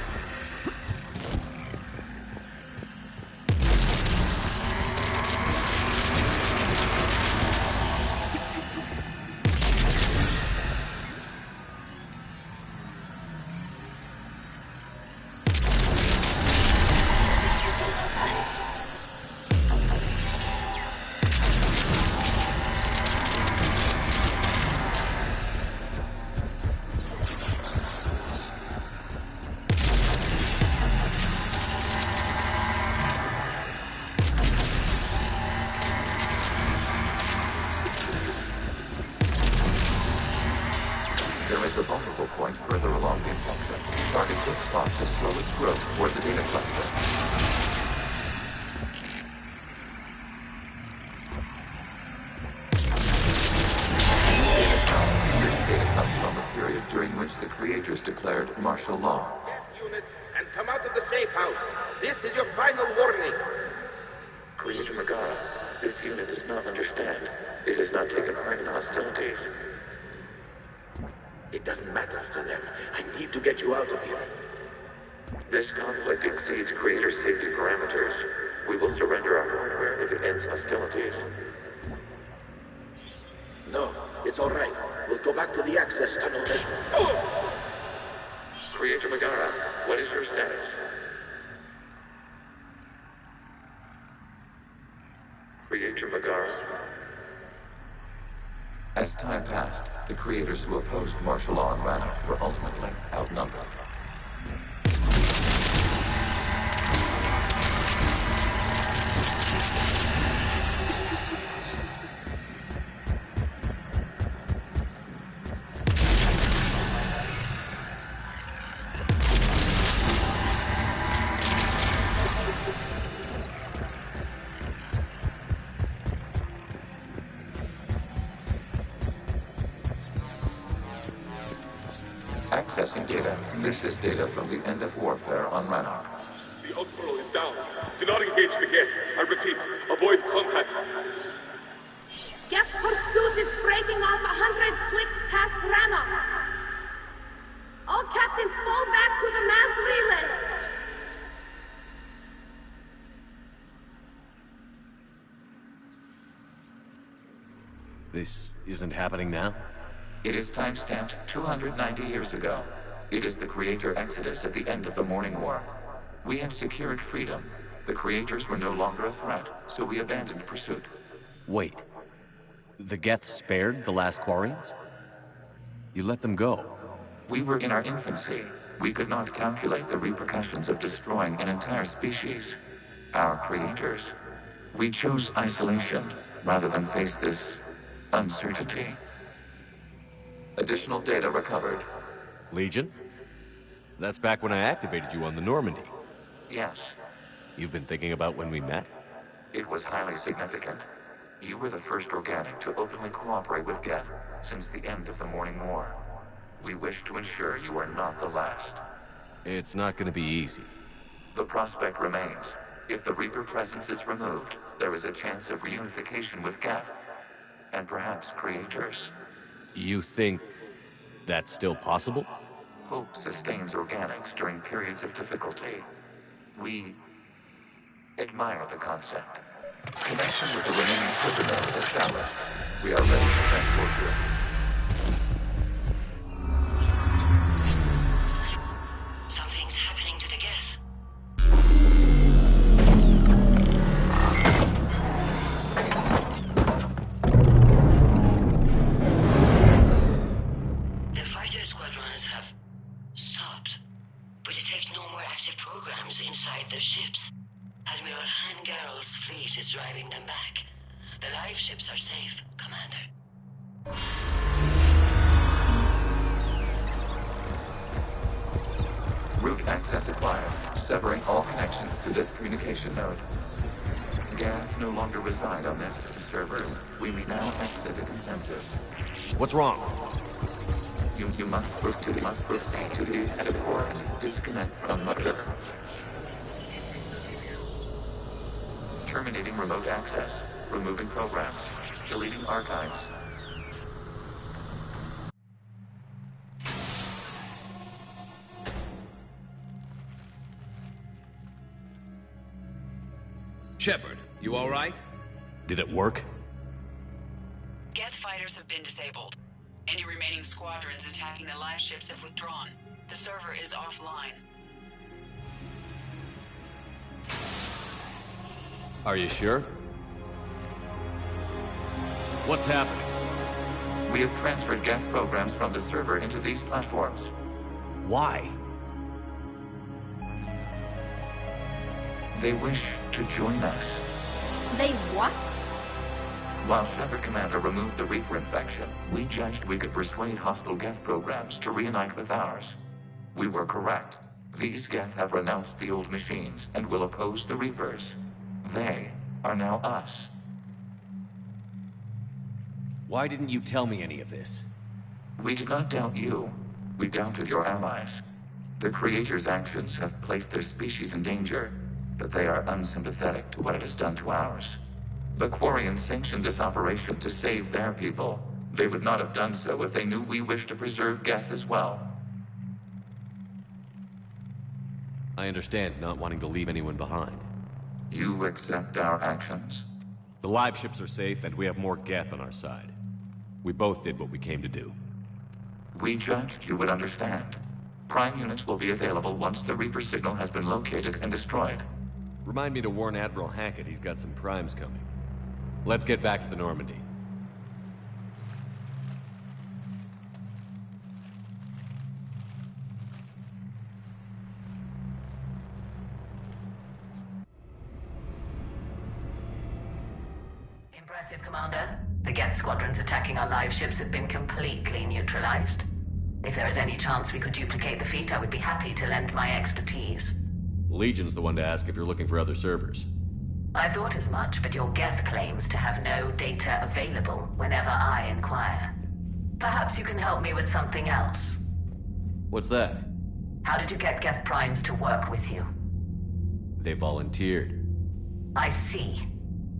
There is a vulnerable point further along the infection. Target this spot to slow its growth toward the data cluster. This data comes from a period during which the creators declared martial law. Get units and come out of the safe house. This is your final warning. Creator Megara, this unit does not understand. It has not taken part in hostilities. It doesn't matter to them. I need to get you out of here. This conflict exceeds Creator safety parameters. We will surrender our hardware if it ends hostilities. No, it's all right. We'll go back to the access tunnel then. Creator Megara, what is your status? Creator Megara. As time passed, the creators who opposed martial law in Rannoch were ultimately outnumbered. Accessing data. This is data from the end of warfare on Rannoch. The outflow is down. Do not engage the gate. I repeat, avoid contact. Geth pursuit is breaking off 100 clicks past Rannoch. All captains fall back to the mass relay. This isn't happening now? It is time-stamped 290 years ago. It is the Creator Exodus at the end of the Morning War. We had secured freedom. The Creators were no longer a threat, so we abandoned pursuit. Wait. The Geth spared the last Quarians? You let them go? We were in our infancy. We could not calculate the repercussions of destroying an entire species. Our Creators. We chose isolation, rather than face this uncertainty. Additional data recovered. Legion? That's back when I activated you on the Normandy. Yes. You've been thinking about when we met? It was highly significant. You were the first organic to openly cooperate with Geth since the end of the Morning War. We wish to ensure you are not the last. It's not going to be easy. The prospect remains. If the Reaper presence is removed, there is a chance of reunification with Geth. And perhaps Creators. You think that's still possible? Hope sustains organics during periods of difficulty. We admire the concept. Connection with the remaining Supernova established. We are ready to transport you. Something's happening to the Geth. The fighter squadrons have stopped. We detect no more active programs inside their ships. Admiral Han Garrel's fleet is driving them back. The live ships are safe, Commander. Route access acquired, severing all connections to this communication node. Geth no longer reside on this server. We may now exit the consensus. What's wrong? You must proceed to the edit port and disconnect from Mother. Terminating remote access. Removing programs. Deleting archives. Shepard, you all right? Did it work? Geth fighters have been disabled. Any remaining squadrons attacking the live ships have withdrawn. The server is offline. Are you sure? What's happening? We have transferred Geth programs from the server into these platforms. Why? They wish to join us. They what? While Shepard Commander removed the Reaper infection, we judged we could persuade hostile Geth programs to reunite with ours. We were correct. These Geth have renounced the old machines and will oppose the Reapers. They are now us. Why didn't you tell me any of this? We did not doubt you. We doubted your allies. The Creator's actions have placed their species in danger, but they are unsympathetic to what it has done to ours. The Quarians sanctioned this operation to save their people. They would not have done so if they knew we wished to preserve Geth as well. I understand not wanting to leave anyone behind. You accept our actions? The live ships are safe, and we have more Geth on our side. We both did what we came to do. We judged you would understand. Prime units will be available once the Reaper signal has been located and destroyed. Remind me to warn Admiral Hackett he's got some primes coming. Let's get back to the Normandy. Impressive, Commander. The Geth squadrons attacking our live ships have been completely neutralized. If there is any chance we could duplicate the feat, I would be happy to lend my expertise. Legion's the one to ask if you're looking for other servers. I thought as much, but your Geth claims to have no data available whenever I inquire. Perhaps you can help me with something else. What's that? How did you get Geth primes to work with you? They volunteered. I see.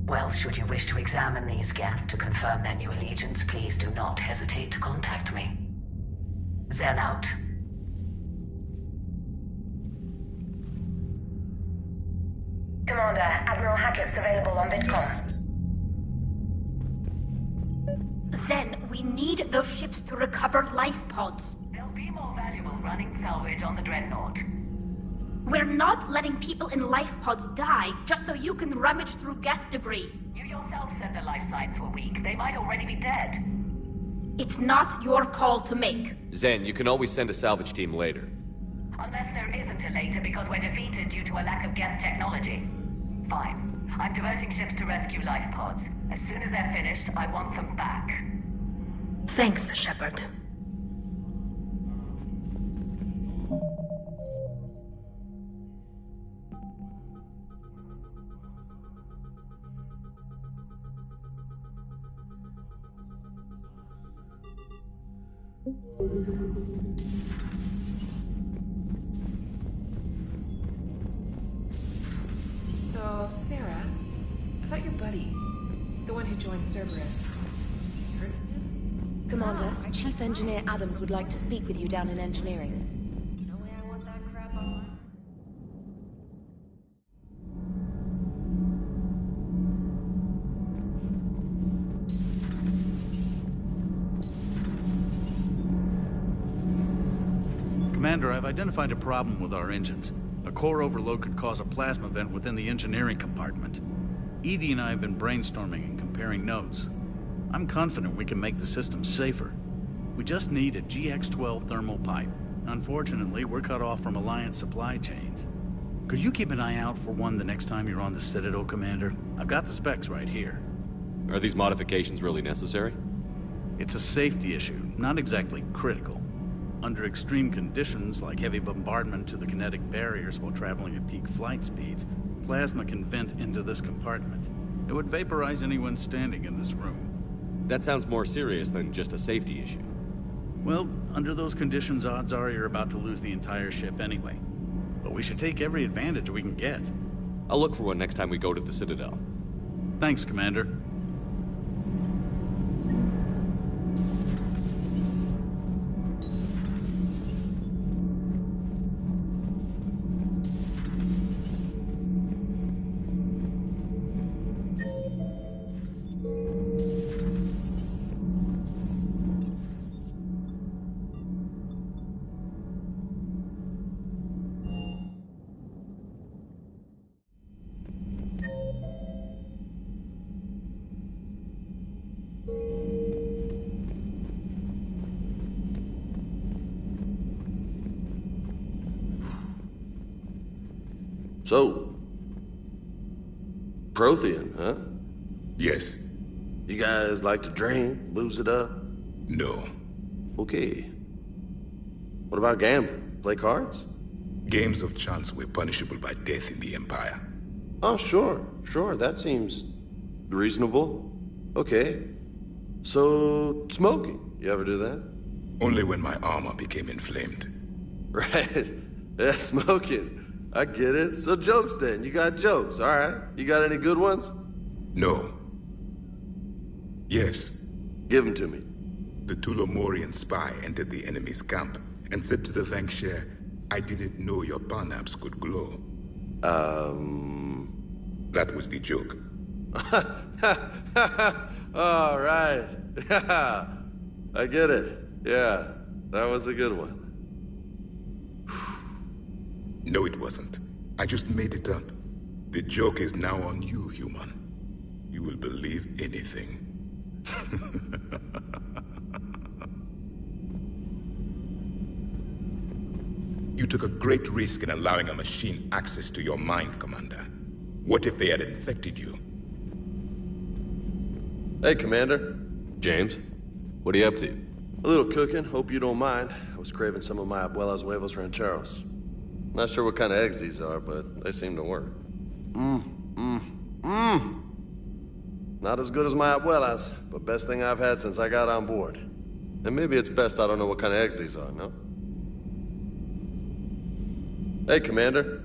Well, should you wish to examine these Geth to confirm their new allegiance, please do not hesitate to contact me. Zen out. Commander, Admiral Hackett's available on VidCom. Zen, we need those ships to recover life pods. They'll be more valuable running salvage on the Dreadnought. We're not letting people in life pods die just so you can rummage through Geth debris. You yourself said the life signs were weak. They might already be dead. It's not your call to make. Zen, you can always send a salvage team later. Unless there isn't a later because we're defeated due to a lack of Geth technology. Fine. I'm diverting ships to rescue life pods. As soon as they're finished, I want them back. Thanks, Shepard. So, Sarah, about your buddy, the one who joined Cerberus. You heard from him? Commander, Chief Engineer Adams would like to speak with you down in engineering. No way I want that crap on. Commander, I've identified a problem with our engines. A core overload could cause a plasma vent within the engineering compartment. Edie and I have been brainstorming and comparing notes. I'm confident we can make the system safer. We just need a GX-12 thermal pipe. Unfortunately, we're cut off from Alliance supply chains. Could you keep an eye out for one the next time you're on the Citadel, Commander? I've got the specs right here. Are these modifications really necessary? It's a safety issue, not exactly critical. Under extreme conditions, like heavy bombardment to the kinetic barriers while traveling at peak flight speeds, plasma can vent into this compartment. It would vaporize anyone standing in this room. That sounds more serious than just a safety issue. Well, under those conditions, odds are you're about to lose the entire ship anyway. But we should take every advantage we can get. I'll look for one next time we go to the Citadel. Thanks, Commander. So, Prothean, huh? Yes. You guys like to drink, booze it up? No. Okay. What about gambling? Play cards? Games of chance were punishable by death in the Empire. Oh, sure. That seems reasonable. Okay. So, smoking. You ever do that? Only when my armor became inflamed. Right. Yeah, smoking. I get it. So jokes then. You got jokes, all right. You got any good ones? No. Yes. Give them to me. The Tulomorian spy entered the enemy's camp and said to the Vanksher, I didn't know your Parnaps could glow. That was the joke. All right. I get it. Yeah, that was a good one. No, it wasn't. I just made it up. The joke is now on you, human. You will believe anything. You took a great risk in allowing a machine access to your mind, Commander. What if they had infected you? Hey, Commander. James, what are you up to? A little cooking, hope you don't mind. I was craving some of my abuela's huevos rancheros. Not sure what kind of eggs these are, but they seem to work. Not as good as my abuela's, but best thing I've had since I got on board. And maybe it's best I don't know what kind of eggs these are, no? Hey, Commander.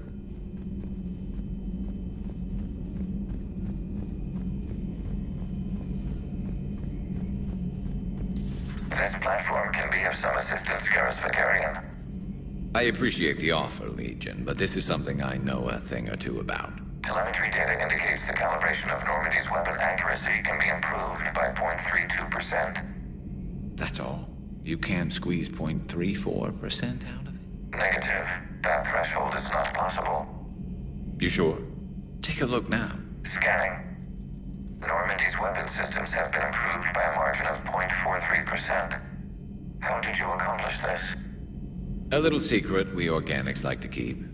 This platform can be of some assistance, Garrus Vakarian. I appreciate the offer, Legion, but this is something I know a thing or two about. Telemetry data indicates the calibration of Normandy's weapon accuracy can be improved by 0.32%. That's all? You can't squeeze 0.34% out of it? Negative. That threshold is not possible. You sure? Take a look now. Scanning. Normandy's weapon systems have been improved by a margin of 0.43%. How did you accomplish this? A little secret we organics like to keep.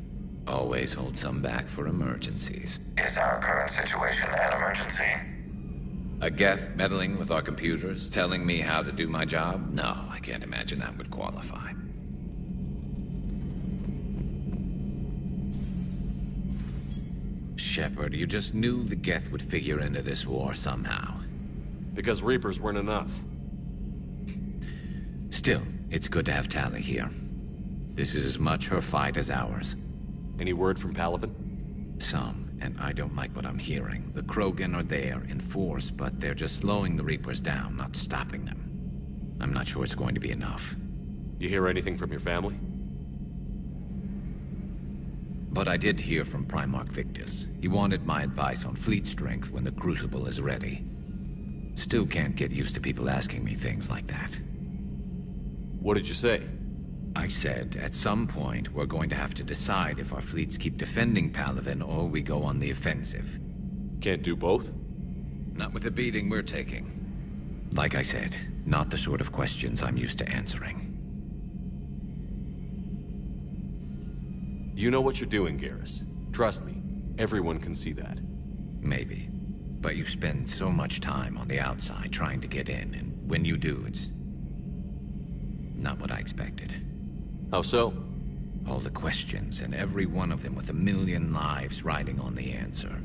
Always hold some back for emergencies. Is our current situation an emergency? A Geth meddling with our computers, telling me how to do my job? No, I can't imagine that would qualify. Shepard, you just knew the Geth would figure into this war somehow. Because Reapers weren't enough. Still, it's good to have Tali here. This is as much her fight as ours. Any word from Palaven? Some, and I don't like what I'm hearing. The Krogan are there in force, but they're just slowing the Reapers down, not stopping them. I'm not sure it's going to be enough. You hear anything from your family? But I did hear from Primarch Victus. He wanted my advice on fleet strength when the Crucible is ready. Still can't get used to people asking me things like that. What did you say? I said, at some point, we're going to have to decide if our fleets keep defending Palaven or we go on the offensive. Can't do both? Not with the beating we're taking. Like I said, not the sort of questions I'm used to answering. You know what you're doing, Garrus. Trust me, everyone can see that. Maybe. But you spend so much time on the outside trying to get in, and when you do, it's not what I expected. How so? All the questions, and every one of them with 1 million lives riding on the answer.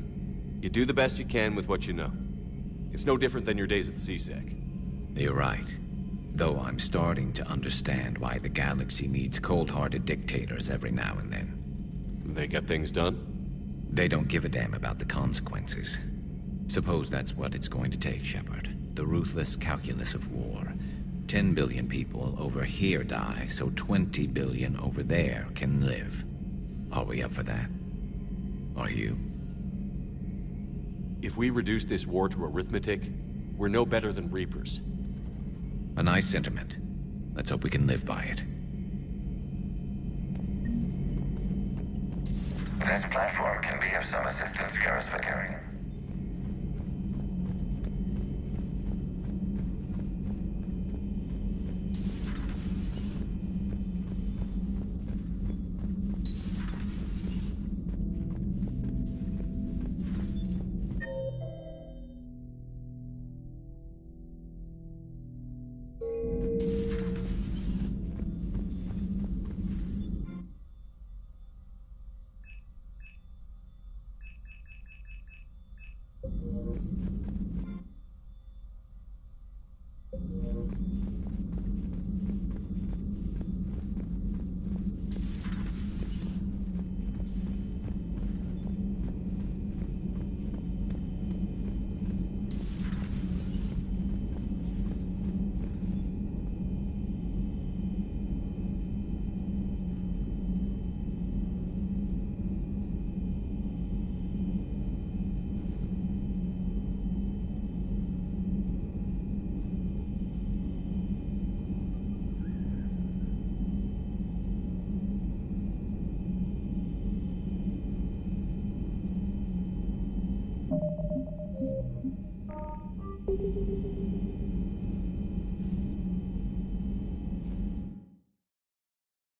You do the best you can with what you know. It's no different than your days at CSEC. You're right. Though I'm starting to understand why the galaxy needs cold-hearted dictators every now and then. They get things done? They don't give a damn about the consequences. Suppose that's what it's going to take, Shepard. The ruthless calculus of war. 10 billion people over here die, so 20 billion over there can live. Are we up for that? Are you? If we reduce this war to arithmetic, we're no better than Reapers. A nice sentiment. Let's hope we can live by it. This platform can be of some assistance, Garrus Vakarian.